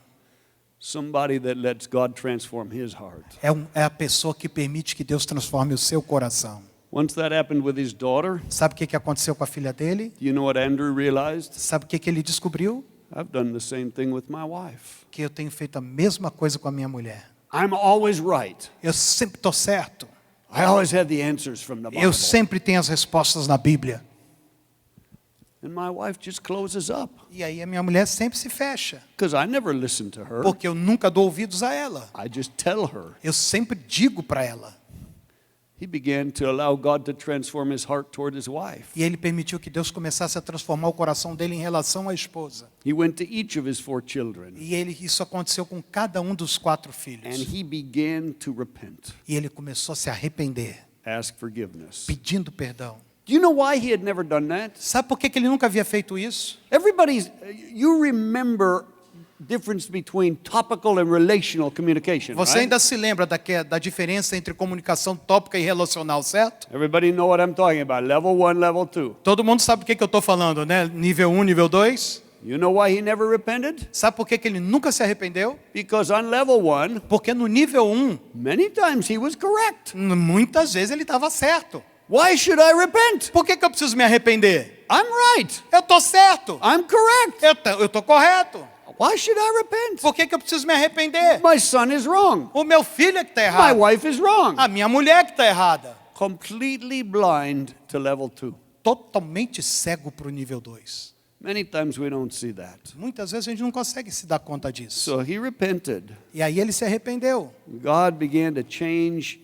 Speaker 3: Somebody that lets God transform his heart.
Speaker 2: É a pessoa que permite que Deus transforme o seu coração.
Speaker 3: Once that happened with his daughter,
Speaker 2: Sabe o que aconteceu com a filha dele?
Speaker 3: do you know what Andrew realized?
Speaker 2: Sabe o que ele descobriu?
Speaker 3: I've done the same thing with my wife.
Speaker 2: Que eu tenho feito a mesma coisa com a minha mulher.
Speaker 3: I'm always right.
Speaker 2: Eu sempre estou certo.
Speaker 3: I always have the answers from the Bible.
Speaker 2: Eu sempre tenho as respostas na Bíblia.
Speaker 3: And my wife just closes up
Speaker 2: E aí a minha mulher sempre se fecha,
Speaker 3: because I never listen to her.
Speaker 2: porque eu nunca dou ouvidos a ela.
Speaker 3: I just tell her.
Speaker 2: Eu sempre digo para ela.
Speaker 3: He began to allow God to transform his heart toward his wife.
Speaker 2: E ele permitiu que Deus começasse a transformar o coração dele em relação à esposa.
Speaker 3: He went to each of his 4 children
Speaker 2: E isso aconteceu com cada um dos 4
Speaker 3: and
Speaker 2: filhos.
Speaker 3: he began to repent,
Speaker 2: E ele começou a se arrepender,
Speaker 3: ask forgiveness.
Speaker 2: pedindo perdão.
Speaker 3: Do you know why he had never done that?
Speaker 2: Sabe por que ele nunca havia feito isso?
Speaker 3: You remember difference between topical and relational communication,
Speaker 2: Você
Speaker 3: right?
Speaker 2: ainda se lembra da diferença entre comunicação tópica e relacional, certo?
Speaker 3: Everybody know what I'm talking about. Level 1, level 2.
Speaker 2: Todo mundo sabe o que eu estou falando, né? Nível 1, nível 2.
Speaker 3: You know why he never repented?
Speaker 2: Sabe por que ele nunca se arrependeu?
Speaker 3: Because on level 1,
Speaker 2: Porque no nível 1,
Speaker 3: many times he was correct.
Speaker 2: muitas vezes ele estava certo.
Speaker 3: Why should I repent?
Speaker 2: Por que eu preciso me arrepender?
Speaker 3: I'm right.
Speaker 2: Eu estou certo.
Speaker 3: I'm correct.
Speaker 2: Eu estou correto.
Speaker 3: Why should I repent?
Speaker 2: Por que eu preciso me arrepender?
Speaker 3: My son is wrong.
Speaker 2: O meu filho é que está
Speaker 3: My
Speaker 2: errado.
Speaker 3: wife is wrong.
Speaker 2: A minha mulher é que está errada.
Speaker 3: Completely blind to level 2.
Speaker 2: Totalmente cego para o nível 2.
Speaker 3: Many times we don't see that.
Speaker 2: Muitas vezes a gente não consegue se dar conta disso.
Speaker 3: So he repented.
Speaker 2: E aí ele se arrependeu.
Speaker 3: God began to change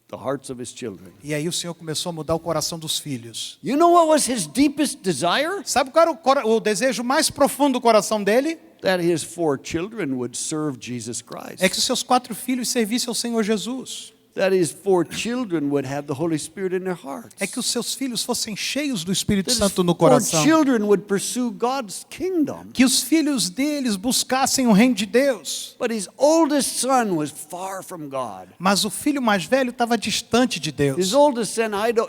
Speaker 3: the hearts of his children.
Speaker 2: E aí o Senhor começou a mudar o coração dos filhos.
Speaker 3: You know what was his deepest desire?
Speaker 2: Sabe qual era o desejo mais profundo do coração dele?
Speaker 3: That his 4 children would serve Jesus Christ.
Speaker 2: É que os seus 4 filhos servissem ao Senhor Jesus.
Speaker 3: That his 4 children would have the Holy Spirit in their hearts.
Speaker 2: É que os seus filhos fossem cheios do Espírito
Speaker 3: That his
Speaker 2: Santo no
Speaker 3: 4
Speaker 2: coração.
Speaker 3: children would pursue God's kingdom.
Speaker 2: Que os filhos deles buscassem o reino de Deus.
Speaker 3: But his oldest son was far from God.
Speaker 2: Mas o filho mais velho estava distante de
Speaker 3: His
Speaker 2: Deus.
Speaker 3: oldest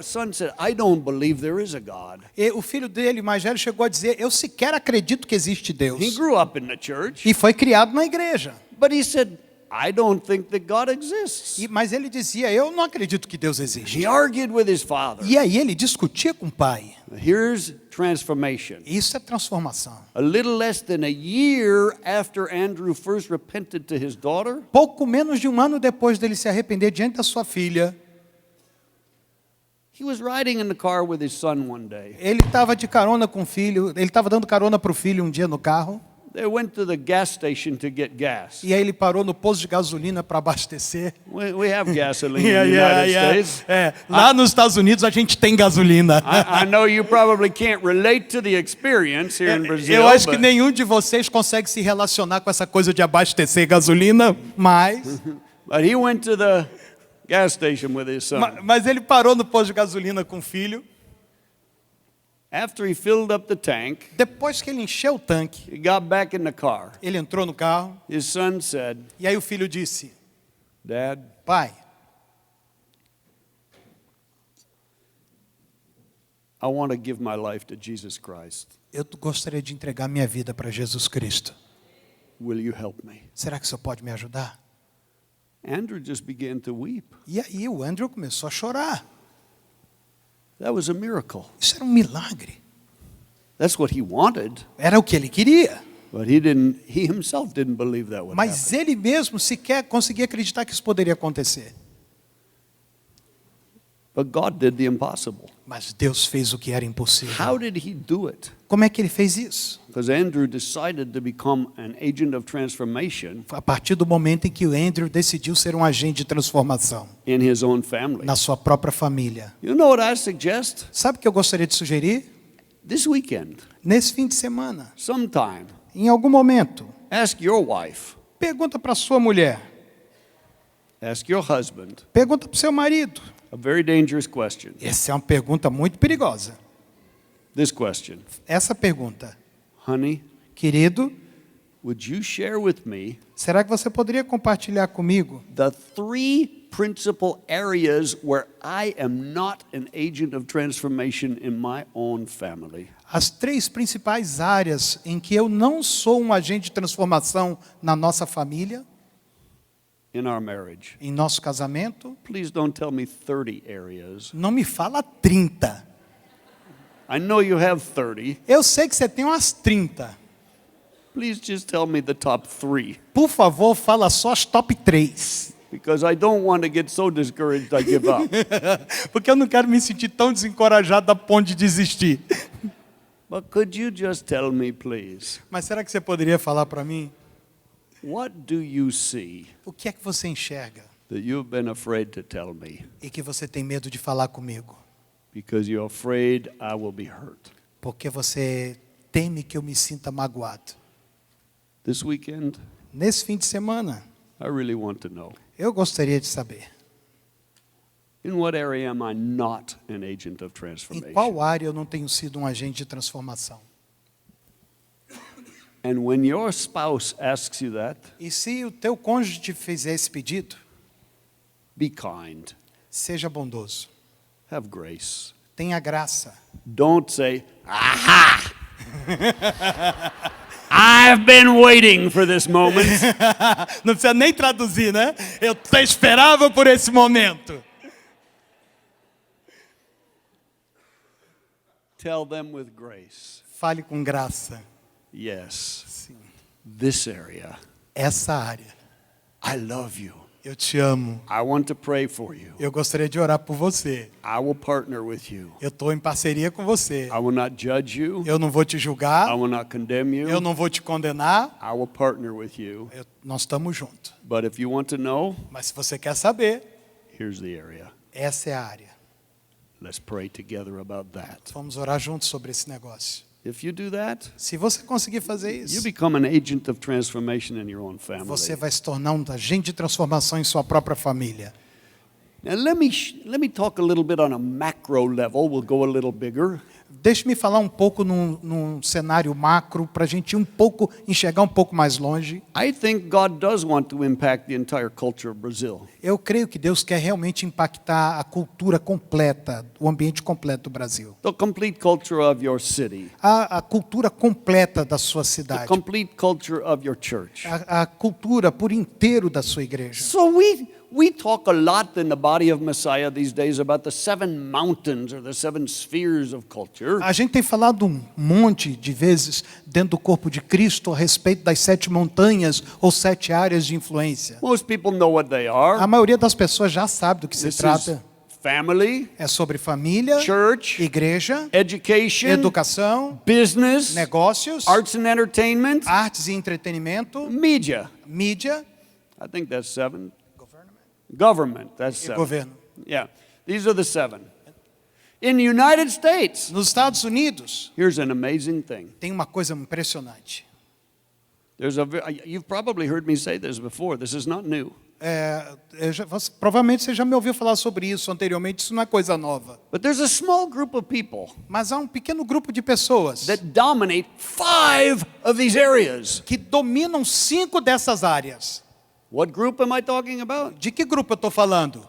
Speaker 3: son said, I don't believe there is a God.
Speaker 2: E o filho dele mais velho chegou a dizer: eu sequer acredito que existe Deus.
Speaker 3: He grew up in the church,
Speaker 2: E foi criado na igreja.
Speaker 3: but he said, I don't think that God exists.
Speaker 2: Mas ele dizia: eu não acredito que Deus existe.
Speaker 3: He argued with his father.
Speaker 2: E aí ele discutia com o pai.
Speaker 3: Here's transformation.
Speaker 2: Isso é transformação.
Speaker 3: A little less than a year after Andrew first repented to his daughter,
Speaker 2: Pouco menos de um ano depois dele se arrepender diante da sua filha,
Speaker 3: he was riding in the car with his son one day.
Speaker 2: ele estava de carona com o filho, ele estava dando carona para o filho um dia no carro,
Speaker 3: They went to the gas station to get gas.
Speaker 2: e aí ele parou no posto de gasolina para abastecer.
Speaker 3: We have gasoline in the United States.
Speaker 2: Lá nos Estados Unidos a gente tem gasolina.
Speaker 3: I know you probably can't relate to the experience here in Brazil.
Speaker 2: Eu acho que
Speaker 3: but-
Speaker 2: nenhum de vocês consegue se relacionar com essa coisa de abastecer gasolina, mas
Speaker 3: But he went to the gas station with his son.
Speaker 2: mas ele parou no posto de gasolina com o filho.
Speaker 3: After he filled up the tank,
Speaker 2: Depois que ele encheu o tanque,
Speaker 3: he got back in the car.
Speaker 2: ele entrou no carro,
Speaker 3: His son said,
Speaker 2: e aí o filho disse:
Speaker 3: Dad,
Speaker 2: pai,
Speaker 3: I want to give my life to Jesus Christ.
Speaker 2: eu gostaria de entregar minha vida para Jesus Cristo.
Speaker 3: Will you help me?
Speaker 2: Será que o senhor pode me ajudar?
Speaker 3: Andrew just began to weep.
Speaker 2: E aí o Andrew começou a chorar.
Speaker 3: That was a miracle.
Speaker 2: Isso era um milagre.
Speaker 3: That's what he wanted,
Speaker 2: Era o que ele queria.
Speaker 3: but he himself didn't believe that would
Speaker 2: Mas
Speaker 3: happen.
Speaker 2: ele mesmo sequer conseguia acreditar que isso poderia acontecer.
Speaker 3: But God did the impossible.
Speaker 2: Mas Deus fez o que era impossível.
Speaker 3: How did he do it?
Speaker 2: Como é que ele fez isso?
Speaker 3: Because Andrew decided to become an agent of transformation
Speaker 2: A partir do momento em que o Andrew decidiu ser um agente de transformação
Speaker 3: in his own family.
Speaker 2: na sua própria família.
Speaker 3: You know what I suggest?
Speaker 2: Sabe o que eu gostaria de sugerir?
Speaker 3: This weekend,
Speaker 2: Nesse fim de semana,
Speaker 3: sometime,
Speaker 2: em algum momento,
Speaker 3: ask your wife,
Speaker 2: pergunta para sua mulher,
Speaker 3: ask your husband
Speaker 2: pergunta para o seu marido.
Speaker 3: a very dangerous question.
Speaker 2: Essa é uma pergunta muito perigosa.
Speaker 3: This question,
Speaker 2: Essa pergunta:
Speaker 3: honey,
Speaker 2: querido,
Speaker 3: would you share with me
Speaker 2: será que você poderia compartilhar comigo
Speaker 3: the 3 principal areas where I am not an agent of transformation in my own family?
Speaker 2: as 3 principais áreas em que eu não sou um agente de transformação na nossa família,
Speaker 3: In our marriage.
Speaker 2: em nosso casamento?
Speaker 3: Please don't tell me 30 areas.
Speaker 2: Não me fala 30.
Speaker 3: I know you have 30.
Speaker 2: Eu sei que você tem umas 30.
Speaker 3: Please just tell me the top 3.
Speaker 2: Por favor, fala só as top 3.
Speaker 3: Because I don't want to get so discouraged I give up.
Speaker 2: Porque eu não quero me sentir tão desencorajado a ponto de desistir.
Speaker 3: But could you just tell me, please,
Speaker 2: Mas será que você poderia falar para mim?
Speaker 3: what do you see
Speaker 2: O que é que você enxerga
Speaker 3: that you've been afraid to tell me?
Speaker 2: e que você tem medo de falar comigo?
Speaker 3: Because you're afraid I will be hurt.
Speaker 2: Porque você teme que eu me sinta magoado.
Speaker 3: This weekend,
Speaker 2: Nesse fim de semana,
Speaker 3: I really want to know.
Speaker 2: eu gostaria de saber
Speaker 3: In what area am I not an agent of
Speaker 2: em
Speaker 3: transformation?
Speaker 2: qual área eu não tenho sido um agente de transformação.
Speaker 3: And when your spouse asks you that,
Speaker 2: E se o teu cônjuge te fizer esse pedido,
Speaker 3: be kind.
Speaker 2: seja bondoso.
Speaker 3: Have grace.
Speaker 2: Tenha graça.
Speaker 3: Don't say, aha! I've been waiting for this moment.
Speaker 2: Não precisa nem traduzir, né? Eu esperava por esse momento.
Speaker 3: Tell them with grace.
Speaker 2: Fale com graça.
Speaker 3: Yes,
Speaker 2: Sim.
Speaker 3: this area.
Speaker 2: Essa área.
Speaker 3: I love you.
Speaker 2: Eu te amo.
Speaker 3: I want to pray for you.
Speaker 2: Eu gostaria de orar por você.
Speaker 3: I will partner with you.
Speaker 2: Eu estou em parceria com você.
Speaker 3: I will not judge you.
Speaker 2: Eu não vou te
Speaker 3: I
Speaker 2: julgar.
Speaker 3: will not condemn you.
Speaker 2: Eu não vou te condenar.
Speaker 3: I will partner with you.
Speaker 2: Nós estamos juntos.
Speaker 3: But if you want to know,
Speaker 2: Mas se você quer saber,
Speaker 3: here's the area.
Speaker 2: essa é a área.
Speaker 3: Let's pray together about that.
Speaker 2: Vamos orar juntos sobre esse negócio.
Speaker 3: If you do that,
Speaker 2: Se você conseguir fazer
Speaker 3: you
Speaker 2: isso,
Speaker 3: become an agent of transformation in your own family.
Speaker 2: você vai se tornar um agente de transformação em sua própria família.
Speaker 3: Now let me talk a little bit on a macro level. We'll go a little bigger.
Speaker 2: Deixe-me falar um pouco num cenário macro, para a gente enxergar um pouco mais longe.
Speaker 3: I think God does want to impact the entire culture of Brazil.
Speaker 2: Eu creio que Deus quer realmente impactar a cultura completa, o ambiente completo do Brasil.
Speaker 3: The complete culture of your city.
Speaker 2: A cultura completa da sua
Speaker 3: The
Speaker 2: cidade.
Speaker 3: complete culture of your church.
Speaker 2: A cultura por inteiro da sua igreja.
Speaker 3: So we talk a lot in the body of Messiah these days about the 7 mountains or the 7 spheres of culture.
Speaker 2: A gente tem falado um monte de vezes dentro do corpo de Cristo a respeito das 7 montanhas ou 7 áreas de influência.
Speaker 3: Most people know what they
Speaker 2: A
Speaker 3: are.
Speaker 2: maioria das pessoas já sabe do que se
Speaker 3: This is
Speaker 2: trata.
Speaker 3: family,
Speaker 2: É sobre família,
Speaker 3: church,
Speaker 2: igreja,
Speaker 3: education,
Speaker 2: educação,
Speaker 3: business,
Speaker 2: negócios,
Speaker 3: arts and entertainment,
Speaker 2: artes e entretenimento,
Speaker 3: media.
Speaker 2: mídia
Speaker 3: I think that's 7. Government, that's
Speaker 2: e
Speaker 3: 7.
Speaker 2: governo.
Speaker 3: Yeah, these are the 7. In the United States,
Speaker 2: Nos Estados Unidos,
Speaker 3: here's an amazing thing.
Speaker 2: tem uma coisa impressionante.
Speaker 3: You've probably heard me say this before. This is not new.
Speaker 2: Provavelmente você já me ouviu falar sobre isso anteriormente, isso não é coisa nova.
Speaker 3: But there's a small group of people
Speaker 2: Mas há um pequeno grupo de pessoas
Speaker 3: that dominate 5 of these areas.
Speaker 2: que dominam 5 dessas áreas.
Speaker 3: What group am I talking about?
Speaker 2: De que grupo eu estou falando?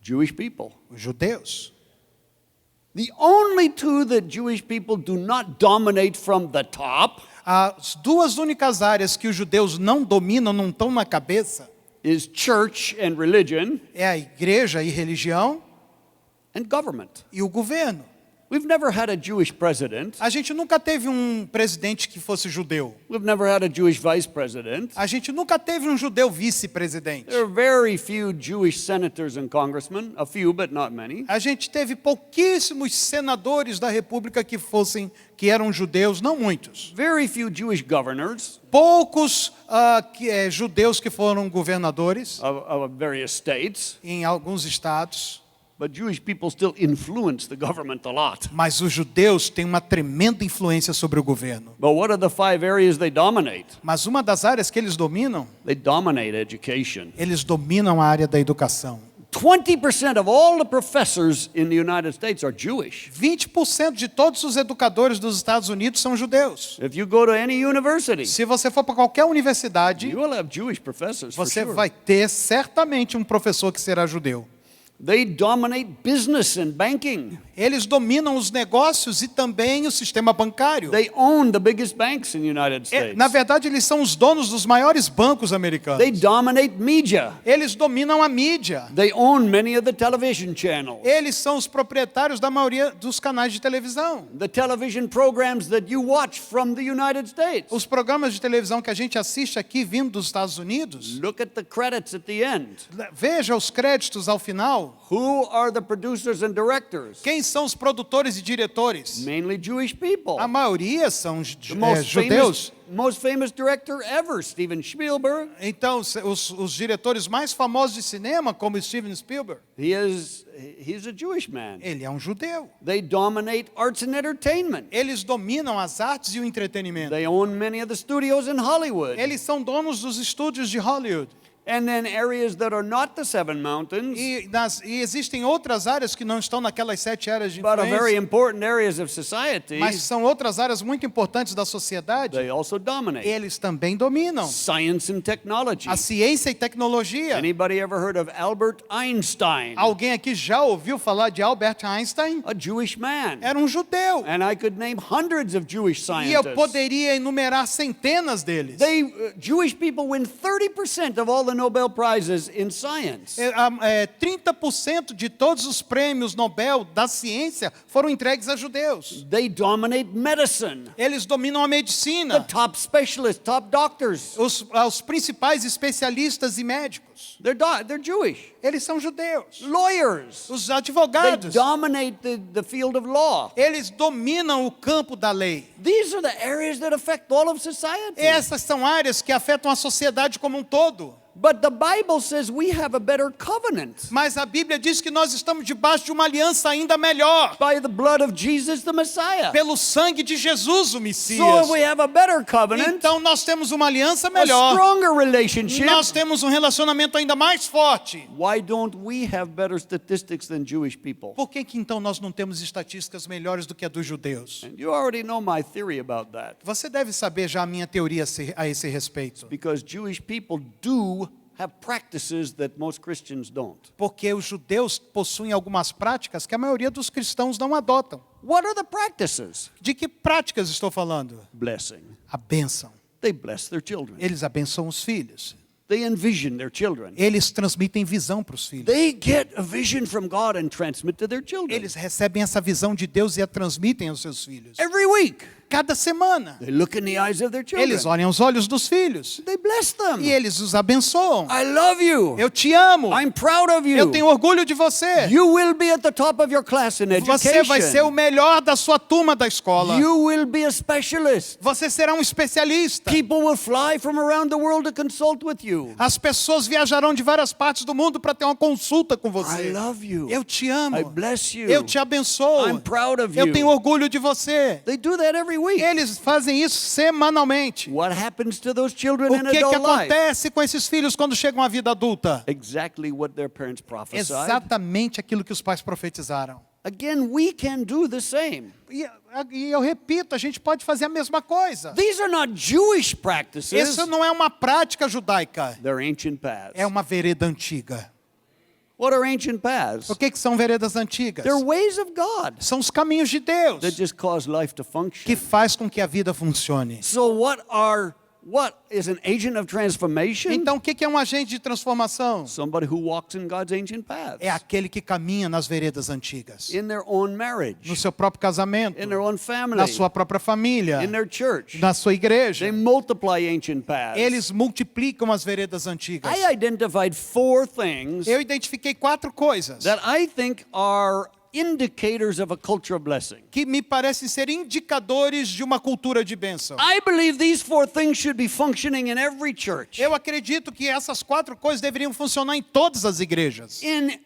Speaker 3: Jewish people.
Speaker 2: Os judeus.
Speaker 3: The only 2 that Jewish people do not dominate from the top
Speaker 2: As 2 únicas áreas que os judeus não dominam, não estão na cabeça,
Speaker 3: is church and religion
Speaker 2: é a igreja e religião
Speaker 3: and government.
Speaker 2: e o governo.
Speaker 3: We've never had a Jewish president.
Speaker 2: A gente nunca teve um presidente que fosse judeu.
Speaker 3: We've never had a Jewish vice president.
Speaker 2: A gente nunca teve um judeu vice-presidente.
Speaker 3: There are very few Jewish senators and congressmen, a few but not many.
Speaker 2: A gente teve pouquíssimos senadores da República que eram judeus, não muitos.
Speaker 3: Very few Jewish governors
Speaker 2: Poucos judeus que foram governadores
Speaker 3: of various states.
Speaker 2: em alguns estados.
Speaker 3: But Jewish people still influence the government a lot.
Speaker 2: Mas os judeus têm uma tremenda influência sobre o governo.
Speaker 3: But what are the 5 areas they dominate?
Speaker 2: Mas uma das áreas que eles dominam,
Speaker 3: They dominate education.
Speaker 2: eles dominam a área da educação.
Speaker 3: 20% of all the professors in the United States are Jewish.
Speaker 2: 20% de todos os educadores dos Estados Unidos são judeus.
Speaker 3: If you go to any university,
Speaker 2: Se você for para qualquer universidade,
Speaker 3: you will have Jewish professors for
Speaker 2: você
Speaker 3: sure.
Speaker 2: vai ter certamente um professor que será judeu.
Speaker 3: They dominate business and banking.
Speaker 2: Eles dominam os negócios e também o sistema bancário.
Speaker 3: They own the biggest banks in the United States.
Speaker 2: Na verdade, eles são os donos dos maiores bancos
Speaker 3: They
Speaker 2: americanos.
Speaker 3: dominate media.
Speaker 2: Eles dominam a mídia.
Speaker 3: They own many of the television channels.
Speaker 2: Eles são os proprietários da maioria dos canais de televisão.
Speaker 3: The television programs that you watch from the United States.
Speaker 2: Os programas de televisão que a gente assiste aqui vindo dos Estados Unidos,
Speaker 3: Look at the credits at the end.
Speaker 2: veja os créditos ao final. Como?
Speaker 3: Who are the producers and directors?
Speaker 2: Quem são os produtores e diretores?
Speaker 3: Mainly Jewish people.
Speaker 2: A maioria são
Speaker 3: The
Speaker 2: judeus.
Speaker 3: most famous director ever, Steven Spielberg.
Speaker 2: Então, os diretores mais famosos de cinema, como Steven Spielberg,
Speaker 3: He's a Jewish man.
Speaker 2: ele é um judeu.
Speaker 3: They dominate arts and entertainment.
Speaker 2: Eles dominam as artes e o entretenimento.
Speaker 3: They own many of the studios in Hollywood.
Speaker 2: Eles são donos dos estúdios de Hollywood.
Speaker 3: And then areas that are not the Seven Mountains,
Speaker 2: E existem outras áreas que não estão naquelas 7 áreas de
Speaker 3: but are very
Speaker 2: influência,
Speaker 3: important areas of society,
Speaker 2: mas são outras áreas muito importantes da sociedade.
Speaker 3: they also dominate.
Speaker 2: Eles também dominam
Speaker 3: Science and technology.
Speaker 2: a ciência e tecnologia.
Speaker 3: Anybody ever heard of Albert Einstein?
Speaker 2: Alguém aqui já ouviu falar de Albert Einstein?
Speaker 3: A Jewish man.
Speaker 2: Era um judeu.
Speaker 3: And I could name hundreds of Jewish
Speaker 2: E eu
Speaker 3: scientists.
Speaker 2: poderia enumerar centenas deles.
Speaker 3: Jewish people win 30% of all the Nobel Prizes in science.
Speaker 2: 30% de todos os prêmios Nobel da ciência foram entregues a judeus.
Speaker 3: They dominate medicine.
Speaker 2: Eles dominam a
Speaker 3: The
Speaker 2: medicina.
Speaker 3: top specialists, top doctors,
Speaker 2: Os principais especialistas e médicos.
Speaker 3: they're Jewish.
Speaker 2: Eles são judeus.
Speaker 3: Lawyers,
Speaker 2: Os
Speaker 3: they
Speaker 2: advogados.
Speaker 3: dominate the field of law.
Speaker 2: Eles dominam o campo da lei.
Speaker 3: These are the areas that affect all of society.
Speaker 2: Essas são áreas que afetam a sociedade como um todo.
Speaker 3: But the Bible says we have a better covenant
Speaker 2: Mas a Bíblia diz que nós estamos debaixo de uma aliança ainda melhor.
Speaker 3: by the blood of Jesus the Messiah.
Speaker 2: Pelo sangue de Jesus, o Messias.
Speaker 3: So if we have a better covenant,
Speaker 2: Então nós temos uma aliança
Speaker 3: a
Speaker 2: melhor.
Speaker 3: stronger relationship,
Speaker 2: Nós temos um relacionamento ainda mais forte.
Speaker 3: why don't we have better statistics than Jewish people?
Speaker 2: Por que então nós não temos estatísticas melhores do que a dos judeus?
Speaker 3: And you already know my theory about that.
Speaker 2: Você deve saber já a minha teoria a esse respeito.
Speaker 3: Because Jewish people do have practices that most Christians don't.
Speaker 2: Porque os judeus possuem algumas práticas que a maioria dos cristãos não adotam.
Speaker 3: What are the practices?
Speaker 2: De que práticas estou falando?
Speaker 3: Blessing.
Speaker 2: A bênção.
Speaker 3: They bless their children.
Speaker 2: Eles abençoam os filhos.
Speaker 3: They envision their children.
Speaker 2: Eles transmitem visão para os filhos.
Speaker 3: They get a vision from God and transmit to their children.
Speaker 2: Eles recebem essa visão de Deus e a transmitem aos seus filhos.
Speaker 3: Every week,
Speaker 2: Cada semana.
Speaker 3: they look in the eyes of their children.
Speaker 2: Eles olham os olhos dos filhos.
Speaker 3: They bless them.
Speaker 2: E eles os abençoam.
Speaker 3: I love you.
Speaker 2: Eu te amo.
Speaker 3: I'm proud of you.
Speaker 2: Eu tenho orgulho de você.
Speaker 3: You will be at the top of your class in education.
Speaker 2: Você vai ser o melhor da sua turma da escola.
Speaker 3: You will be a specialist.
Speaker 2: Você será um especialista.
Speaker 3: People will fly from around the world to consult with you.
Speaker 2: As pessoas viajarão de várias partes do mundo para ter uma consulta com
Speaker 3: I
Speaker 2: você.
Speaker 3: love you.
Speaker 2: Eu te amo.
Speaker 3: I bless you.
Speaker 2: Eu te abençoo.
Speaker 3: I'm proud of
Speaker 2: Eu
Speaker 3: you.
Speaker 2: tenho orgulho de você.
Speaker 3: They do that every week.
Speaker 2: Eles fazem isso semanalmente.
Speaker 3: What happens to those children
Speaker 2: O
Speaker 3: in
Speaker 2: que
Speaker 3: adult life?
Speaker 2: acontece com esses filhos quando chegam à vida adulta?
Speaker 3: Exactly what their parents prophesied.
Speaker 2: Exatamente aquilo que os pais profetizaram.
Speaker 3: Again, we can do the same.
Speaker 2: E eu repito, a gente pode fazer a mesma coisa.
Speaker 3: These are not Jewish practices.
Speaker 2: Isso não é uma prática judaica.
Speaker 3: They're ancient paths.
Speaker 2: É uma vereda antiga.
Speaker 3: What are ancient paths?
Speaker 2: O que são veredas antigas?
Speaker 3: They're ways of God
Speaker 2: São os caminhos de Deus
Speaker 3: that just cause life to function.
Speaker 2: que faz com que a vida funcione.
Speaker 3: So what is an agent of transformation?
Speaker 2: Então, o que é um agente de transformação?
Speaker 3: Somebody who walks in God's ancient paths.
Speaker 2: É aquele que caminha nas veredas antigas.
Speaker 3: In their own marriage,
Speaker 2: No seu próprio casamento,
Speaker 3: in their own family,
Speaker 2: na sua própria família,
Speaker 3: in their church.
Speaker 2: na sua igreja.
Speaker 3: They multiply ancient paths.
Speaker 2: Eles multiplicam as veredas antigas.
Speaker 3: I identified 4 things
Speaker 2: Eu identifiquei 4 coisas
Speaker 3: that I think are indicators of a culture of blessing.
Speaker 2: que me parecem ser indicadores de uma cultura de bênção.
Speaker 3: I believe these 4 things should be functioning in every church.
Speaker 2: Eu acredito que essas 4 coisas deveriam funcionar em todas as igrejas.
Speaker 3: In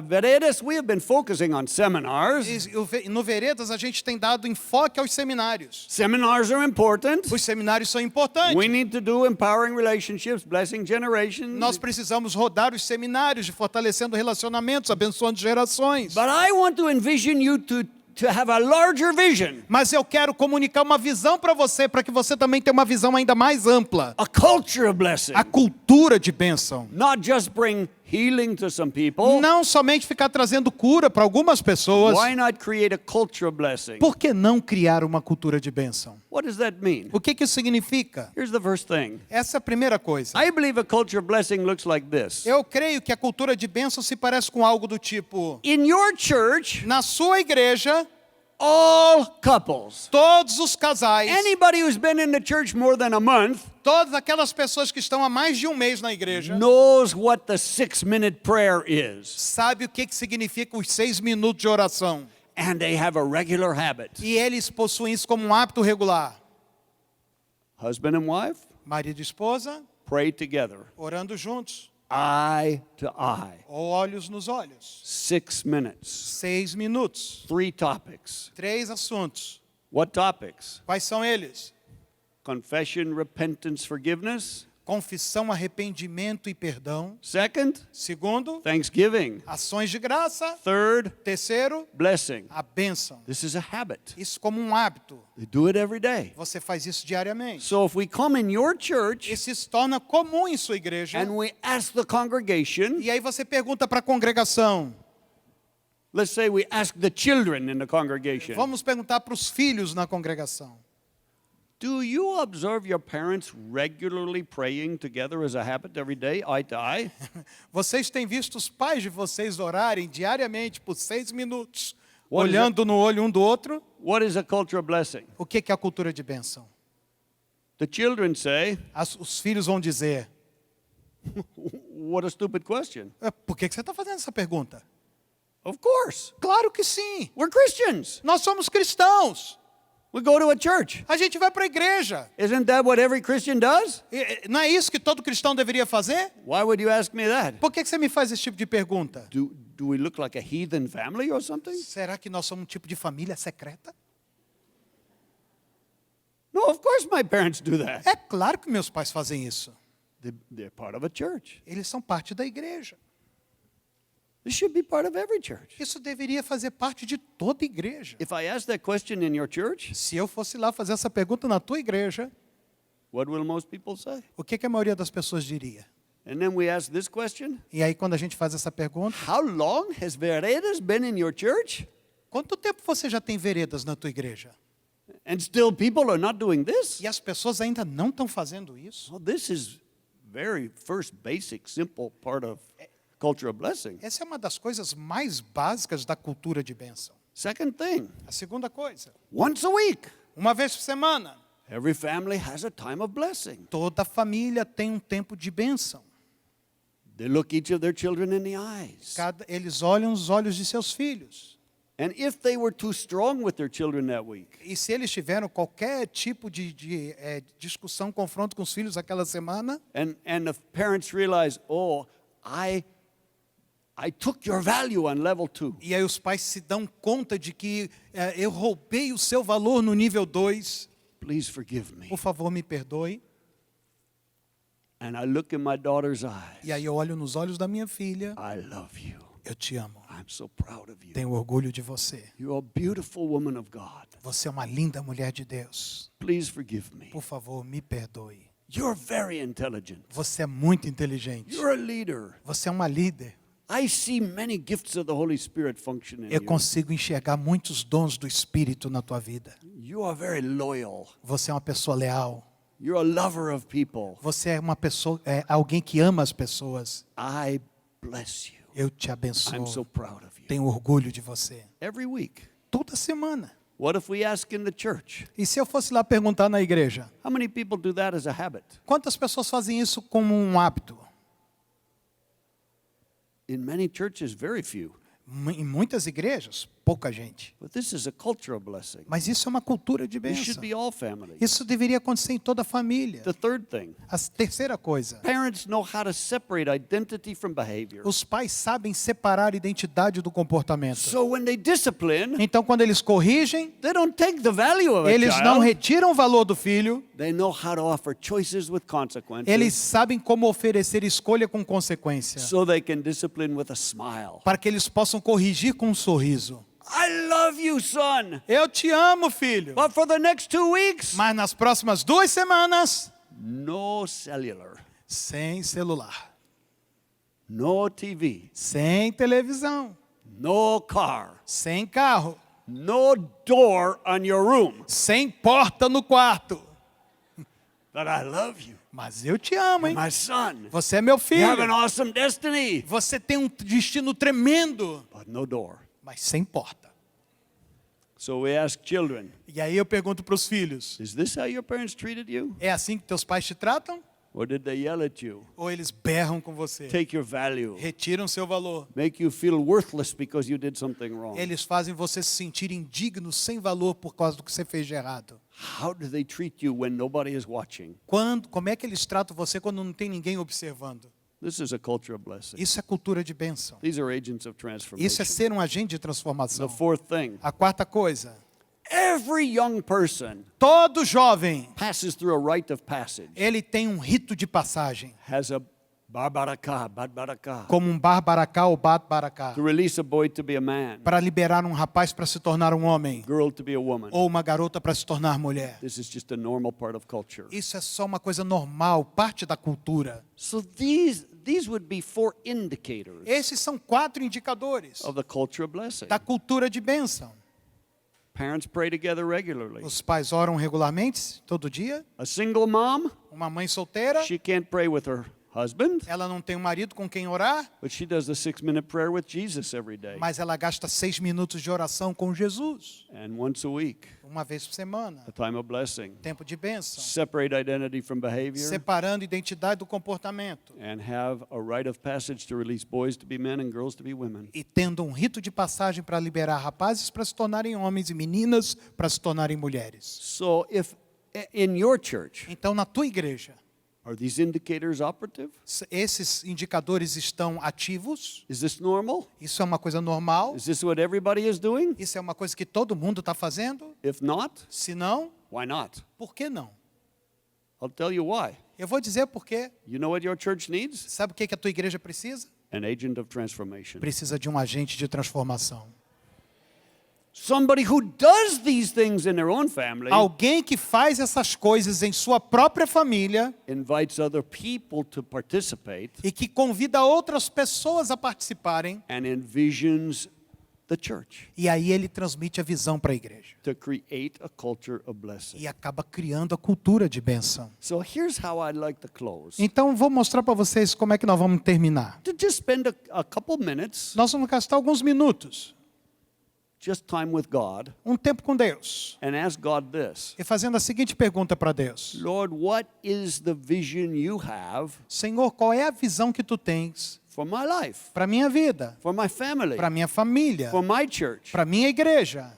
Speaker 3: Veredas, we have been focusing on seminars.
Speaker 2: E no Veredas a gente tem dado enfoque aos seminários.
Speaker 3: Seminars are important.
Speaker 2: Os seminários são importantes.
Speaker 3: We need to do empowering relationships, blessing generations.
Speaker 2: Nós precisamos rodar os seminários de fortalecendo relacionamentos, abençoando gerações.
Speaker 3: But I want to envision you to have a larger vision.
Speaker 2: Mas eu quero comunicar uma visão para que você também tenha uma visão ainda mais ampla.
Speaker 3: A culture of blessing.
Speaker 2: A cultura de bênção.
Speaker 3: Not just bring healing to some people.
Speaker 2: Não somente ficar trazendo cura para algumas pessoas.
Speaker 3: Why not create a culture of blessing?
Speaker 2: Por que não criar uma cultura de bênção?
Speaker 3: What does that mean?
Speaker 2: O que isso significa?
Speaker 3: Here's the first thing.
Speaker 2: Essa é a primeira coisa.
Speaker 3: I believe a culture of blessing looks like this.
Speaker 2: Eu creio que a cultura de bênção se parece com algo do tipo:
Speaker 3: In your church,
Speaker 2: na sua igreja,
Speaker 3: all couples,
Speaker 2: todos os casais,
Speaker 3: anybody who's been in the church more than a month,
Speaker 2: Todas aquelas pessoas que estão há mais de um mês na igreja
Speaker 3: knows what the 6-minute prayer is.
Speaker 2: sabe o que significa os 6 minutos de oração.
Speaker 3: And they have a regular habit.
Speaker 2: E eles possuem isso como um hábito regular.
Speaker 3: Husband and wife,
Speaker 2: Marido e esposa
Speaker 3: pray together.
Speaker 2: orando juntos,
Speaker 3: Eye to eye.
Speaker 2: ou olhos nos olhos.
Speaker 3: 6 minutes.
Speaker 2: 6 minutos.
Speaker 3: 3 topics.
Speaker 2: 3 assuntos.
Speaker 3: What topics?
Speaker 2: Quais são eles?
Speaker 3: Confession, repentance, forgiveness.
Speaker 2: Confissão, arrependimento e perdão.
Speaker 3: Second,
Speaker 2: Segundo,
Speaker 3: thanksgiving.
Speaker 2: ações de graça.
Speaker 3: Third,
Speaker 2: Terceiro,
Speaker 3: blessing.
Speaker 2: a bênção.
Speaker 3: This is a habit.
Speaker 2: Isso como um hábito.
Speaker 3: They do it every day.
Speaker 2: Você faz isso diariamente.
Speaker 3: So if we come in your church
Speaker 2: Isso se torna comum em sua igreja.
Speaker 3: and we ask the congregation,
Speaker 2: E aí você pergunta para a congregação.
Speaker 3: let's say we ask the children in the congregation,
Speaker 2: Vamos perguntar para os filhos na congregação.
Speaker 3: do you observe your parents regularly praying together as a habit every day, eye to eye?
Speaker 2: Vocês têm visto os pais de vocês orarem diariamente por 6 minutos,
Speaker 3: What is
Speaker 2: olhando no olho um do outro?
Speaker 3: What is a culture of blessing?
Speaker 2: O que é a cultura de bênção?
Speaker 3: The children say,
Speaker 2: Os filhos vão dizer,
Speaker 3: what a stupid question.
Speaker 2: por que você está fazendo essa pergunta?
Speaker 3: Of course.
Speaker 2: Claro que sim.
Speaker 3: We're Christians.
Speaker 2: Nós somos cristãos.
Speaker 3: We go to a church.
Speaker 2: A gente vai para a igreja.
Speaker 3: Isn't that what every Christian does?
Speaker 2: Não é isso que todo cristão deveria fazer?
Speaker 3: Why would you ask me that?
Speaker 2: Por que você me faz esse tipo de pergunta?
Speaker 3: Do we look like a heathen family or something?
Speaker 2: Será que nós somos um tipo de família secreta?
Speaker 3: No, of course my parents do that.
Speaker 2: É claro que meus pais fazem isso.
Speaker 3: They're part of a church.
Speaker 2: Eles são parte da igreja.
Speaker 3: This should be part of every church.
Speaker 2: Isso deveria fazer parte de toda igreja.
Speaker 3: If I ask that question in your church,
Speaker 2: Se eu fosse lá fazer essa pergunta na tua igreja,
Speaker 3: what will most people say?
Speaker 2: o que a maioria das pessoas diria?
Speaker 3: And then we ask this question,
Speaker 2: E aí quando a gente faz essa pergunta,
Speaker 3: how long has Veredas been in your church?
Speaker 2: quanto tempo você já tem veredas na tua igreja?
Speaker 3: And still people are not doing this?
Speaker 2: E as pessoas ainda não estão fazendo isso?
Speaker 3: Well, this is very first basic, simple part of culture of blessing.
Speaker 2: Essa é uma das coisas mais básicas da cultura de bênção.
Speaker 3: Second thing,
Speaker 2: A segunda coisa,
Speaker 3: once a week,
Speaker 2: uma vez por semana,
Speaker 3: every family has a time of blessing.
Speaker 2: toda família tem um tempo de bênção.
Speaker 3: They look each of their children in the eyes.
Speaker 2: Eles olham os olhos de seus filhos.
Speaker 3: And if they were too strong with their children that week,
Speaker 2: E se eles tiveram qualquer tipo de discussão, confronto com os filhos aquela semana,
Speaker 3: and the parents realize, oh, I took your value on level 2.
Speaker 2: e aí os pais se dão conta de que eu roubei o seu valor no nível 2,
Speaker 3: Please forgive me.
Speaker 2: por favor me perdoe.
Speaker 3: And I look in my daughter's eyes.
Speaker 2: E aí eu olho nos olhos da minha filha,
Speaker 3: I love you.
Speaker 2: eu te amo,
Speaker 3: I'm so proud of you.
Speaker 2: tenho orgulho de você.
Speaker 3: You're a beautiful woman of God.
Speaker 2: Você é uma linda mulher de Deus.
Speaker 3: Please forgive me.
Speaker 2: Por favor, me perdoe.
Speaker 3: You're very intelligent.
Speaker 2: Você é muito inteligente.
Speaker 3: You're a leader.
Speaker 2: Você é uma líder.
Speaker 3: I see many gifts of the Holy Spirit function in
Speaker 2: Eu
Speaker 3: you.
Speaker 2: consigo enxergar muitos dons do Espírito na tua vida.
Speaker 3: You are very loyal.
Speaker 2: Você é uma pessoa leal.
Speaker 3: You're a lover of people.
Speaker 2: Você é uma pessoa, alguém que ama as pessoas.
Speaker 3: I bless you.
Speaker 2: Eu te
Speaker 3: I'm so
Speaker 2: abençoo.
Speaker 3: proud of you.
Speaker 2: Tenho orgulho de você.
Speaker 3: Every week.
Speaker 2: Toda semana.
Speaker 3: What if we ask in the church?
Speaker 2: E se eu fosse lá perguntar na igreja,
Speaker 3: How many people do that as a habit?
Speaker 2: quantas pessoas fazem isso como um hábito?
Speaker 3: In many churches, very few.
Speaker 2: Em muitas igrejas, pouca gente.
Speaker 3: But this is a cultural blessing.
Speaker 2: Mas isso é uma cultura de
Speaker 3: This should
Speaker 2: bênção.
Speaker 3: be all families.
Speaker 2: Isso deveria acontecer em toda a família.
Speaker 3: The third thing,
Speaker 2: A terceira coisa,
Speaker 3: parents know how to separate identity from behavior.
Speaker 2: os pais sabem separar a identidade do comportamento.
Speaker 3: So when they discipline,
Speaker 2: Então, quando eles corrigem,
Speaker 3: they don't take the value of a
Speaker 2: eles não
Speaker 3: child.
Speaker 2: retiram o valor do filho,
Speaker 3: They know how to offer choices with consequences.
Speaker 2: eles sabem como oferecer escolha com consequência,
Speaker 3: So they can discipline with a smile.
Speaker 2: para que eles possam corrigir com um sorriso.
Speaker 3: I love you, son.
Speaker 2: Eu te amo, filho.
Speaker 3: But for the next 2 weeks,
Speaker 2: Mas nas próximas 2 semanas,
Speaker 3: no cellular,
Speaker 2: sem celular,
Speaker 3: no TV,
Speaker 2: sem televisão,
Speaker 3: no car,
Speaker 2: sem carro,
Speaker 3: no door on your room.
Speaker 2: sem porta no quarto.
Speaker 3: But I love you.
Speaker 2: Mas eu te amo, hein?
Speaker 3: My son.
Speaker 2: Você é meu
Speaker 3: You have an
Speaker 2: filho.
Speaker 3: awesome destiny.
Speaker 2: Você tem um destino tremendo,
Speaker 3: But no door.
Speaker 2: mas sem porta.
Speaker 3: So we ask children,
Speaker 2: E aí eu pergunto para os filhos,
Speaker 3: is this how your parents treated you?
Speaker 2: é assim que teus pais te tratam?
Speaker 3: Or did they yell at you?
Speaker 2: Ou eles berram com você?
Speaker 3: Take your value.
Speaker 2: Retiram seu valor.
Speaker 3: Make you feel worthless because you did something wrong.
Speaker 2: Eles fazem você se sentir indigno, sem valor, por causa do que você fez de errado.
Speaker 3: How do they treat you when nobody is watching?
Speaker 2: Como é que eles tratam você quando não tem ninguém observando?
Speaker 3: This is a culture of blessing.
Speaker 2: Isso é cultura de bênção.
Speaker 3: These are agents of transformation.
Speaker 2: Isso é ser um agente de transformação.
Speaker 3: The fourth thing,
Speaker 2: A quarta coisa,
Speaker 3: every young person
Speaker 2: todo jovem,
Speaker 3: passes through a rite of passage.
Speaker 2: ele tem um rito de passagem,
Speaker 3: Has a barbaraka,
Speaker 2: como um barbaracá ou bat-baracá,
Speaker 3: to release a boy to be a man,
Speaker 2: para liberar um rapaz para se tornar um homem,
Speaker 3: girl to be a woman.
Speaker 2: ou uma garota para se tornar mulher.
Speaker 3: This is just a normal part of culture.
Speaker 2: Isso é só uma coisa normal, parte da cultura.
Speaker 3: So these would be 4 indicators
Speaker 2: Esses são 4 indicadores
Speaker 3: of the culture of blessing.
Speaker 2: da cultura de bênção.
Speaker 3: Parents pray together regularly.
Speaker 2: Os pais oram regularmente, todo dia.
Speaker 3: A single mom,
Speaker 2: Uma mãe solteira,
Speaker 3: she can't pray with her husband,
Speaker 2: ela não tem um marido com quem orar,
Speaker 3: but she does the 6-minute prayer with Jesus every day
Speaker 2: mas ela gasta 6 minutos de oração com Jesus,
Speaker 3: and once a week,
Speaker 2: uma vez por semana.
Speaker 3: a time of blessing.
Speaker 2: Tempo de bênção.
Speaker 3: Separate identity from behavior
Speaker 2: Separando identidade do comportamento.
Speaker 3: and have a rite of passage to release boys to be men and girls to be women.
Speaker 2: E tendo um rito de passagem para liberar rapazes para se tornarem homens e meninas para se tornarem mulheres.
Speaker 3: So if in your church,
Speaker 2: Então, na tua igreja,
Speaker 3: are these indicators operative?
Speaker 2: esses indicadores estão ativos?
Speaker 3: Is this normal?
Speaker 2: Isso é uma coisa normal?
Speaker 3: Is this what everybody is doing?
Speaker 2: Isso é uma coisa que todo mundo está fazendo?
Speaker 3: If not,
Speaker 2: Se não,
Speaker 3: why not?
Speaker 2: por que não?
Speaker 3: I'll tell you why.
Speaker 2: Eu vou dizer por quê.
Speaker 3: You know what your church needs?
Speaker 2: Sabe o que a tua igreja precisa?
Speaker 3: An agent of transformation.
Speaker 2: Precisa de um agente de transformação.
Speaker 3: Somebody who does these things in their own family
Speaker 2: Alguém que faz essas coisas em sua própria família
Speaker 3: invites other people to participate
Speaker 2: e que convida outras pessoas a participarem,
Speaker 3: and envisions the church
Speaker 2: e aí ele transmite a visão para a igreja.
Speaker 3: to create a culture of blessing.
Speaker 2: E acaba criando a cultura de bênção.
Speaker 3: So here's how I'd like to close.
Speaker 2: Então, vou mostrar para vocês como é que nós vamos terminar.
Speaker 3: To just spend a couple minutes,
Speaker 2: Nós vamos gastar alguns minutos,
Speaker 3: just time with God,
Speaker 2: um tempo com Deus,
Speaker 3: and ask God this.
Speaker 2: e fazendo a seguinte pergunta para Deus:
Speaker 3: Lord, what is the vision you have
Speaker 2: Senhor, qual é a visão que tu tens
Speaker 3: for my life,
Speaker 2: para minha vida,
Speaker 3: for my family,
Speaker 2: para minha família,
Speaker 3: for my church?
Speaker 2: para minha igreja?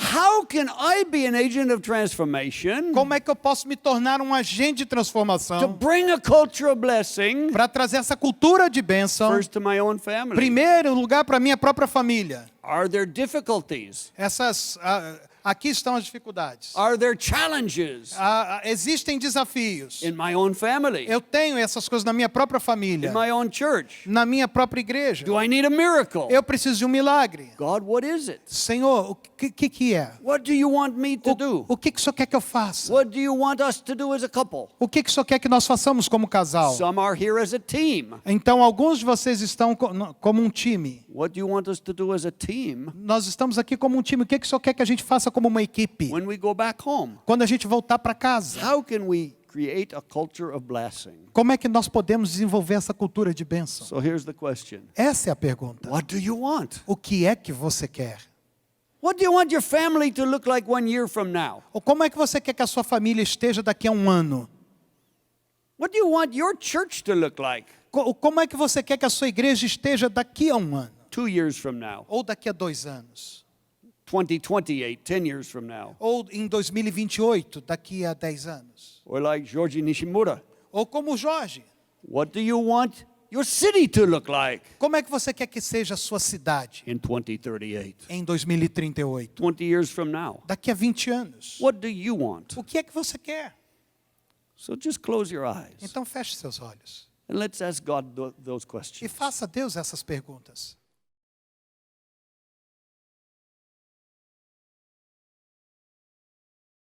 Speaker 3: How can I be an agent of transformation
Speaker 2: Como é que eu posso me tornar um agente de
Speaker 3: to
Speaker 2: transformação
Speaker 3: bring a culture of blessing
Speaker 2: para trazer essa cultura de bênção,
Speaker 3: first to my own family?
Speaker 2: primeiro lugar para minha própria família?
Speaker 3: Are there difficulties?
Speaker 2: Aqui estão as dificuldades.
Speaker 3: Are there challenges
Speaker 2: Existem desafios.
Speaker 3: in my own family?
Speaker 2: Eu tenho essas coisas na minha própria
Speaker 3: In
Speaker 2: família,
Speaker 3: my own church?
Speaker 2: na minha própria igreja.
Speaker 3: Do I need a miracle?
Speaker 2: Eu preciso de um milagre.
Speaker 3: God, what is it?
Speaker 2: Senhor, o que é?
Speaker 3: What do you want me to do?
Speaker 2: O que o Senhor quer que eu faça?
Speaker 3: What do you want us to do as a couple?
Speaker 2: O que o Senhor quer que nós façamos como casal?
Speaker 3: Some are here as a team.
Speaker 2: Então, alguns de vocês estão como um time.
Speaker 3: What do you want us to do as a team
Speaker 2: Nós estamos aqui como um time. O que o Senhor quer que a gente faça como uma equipe?
Speaker 3: when we go back home?
Speaker 2: Quando a gente voltar para casa,
Speaker 3: How can we create a culture of blessing?
Speaker 2: como é que nós podemos desenvolver essa cultura de bênção?
Speaker 3: So here's the question.
Speaker 2: Essa é a pergunta.
Speaker 3: What do you want?
Speaker 2: O que é que você quer?
Speaker 3: What do you want your family to look like 1 year from now?
Speaker 2: Ou como é que você quer que a sua família esteja daqui a um ano?
Speaker 3: What do you want your church to look like
Speaker 2: Como é que você quer que a sua igreja esteja daqui a um ano?
Speaker 3: 2 years from now?
Speaker 2: Ou daqui a 2 anos?
Speaker 3: 2028, 10 years from now?
Speaker 2: Ou em 2028, daqui a 10 anos?
Speaker 3: Or like Georgie Nishimura?
Speaker 2: Ou como o Jorge?
Speaker 3: What do you want your city to look like
Speaker 2: Como é que você quer que seja a sua cidade
Speaker 3: in 2038?
Speaker 2: em 2038?
Speaker 3: 20 years from now?
Speaker 2: Daqui a 20 anos?
Speaker 3: What do you want?
Speaker 2: O que é que você quer?
Speaker 3: So just close your eyes
Speaker 2: Então feche seus olhos
Speaker 3: and let's ask God those
Speaker 2: e
Speaker 3: questions.
Speaker 2: faça a Deus essas perguntas.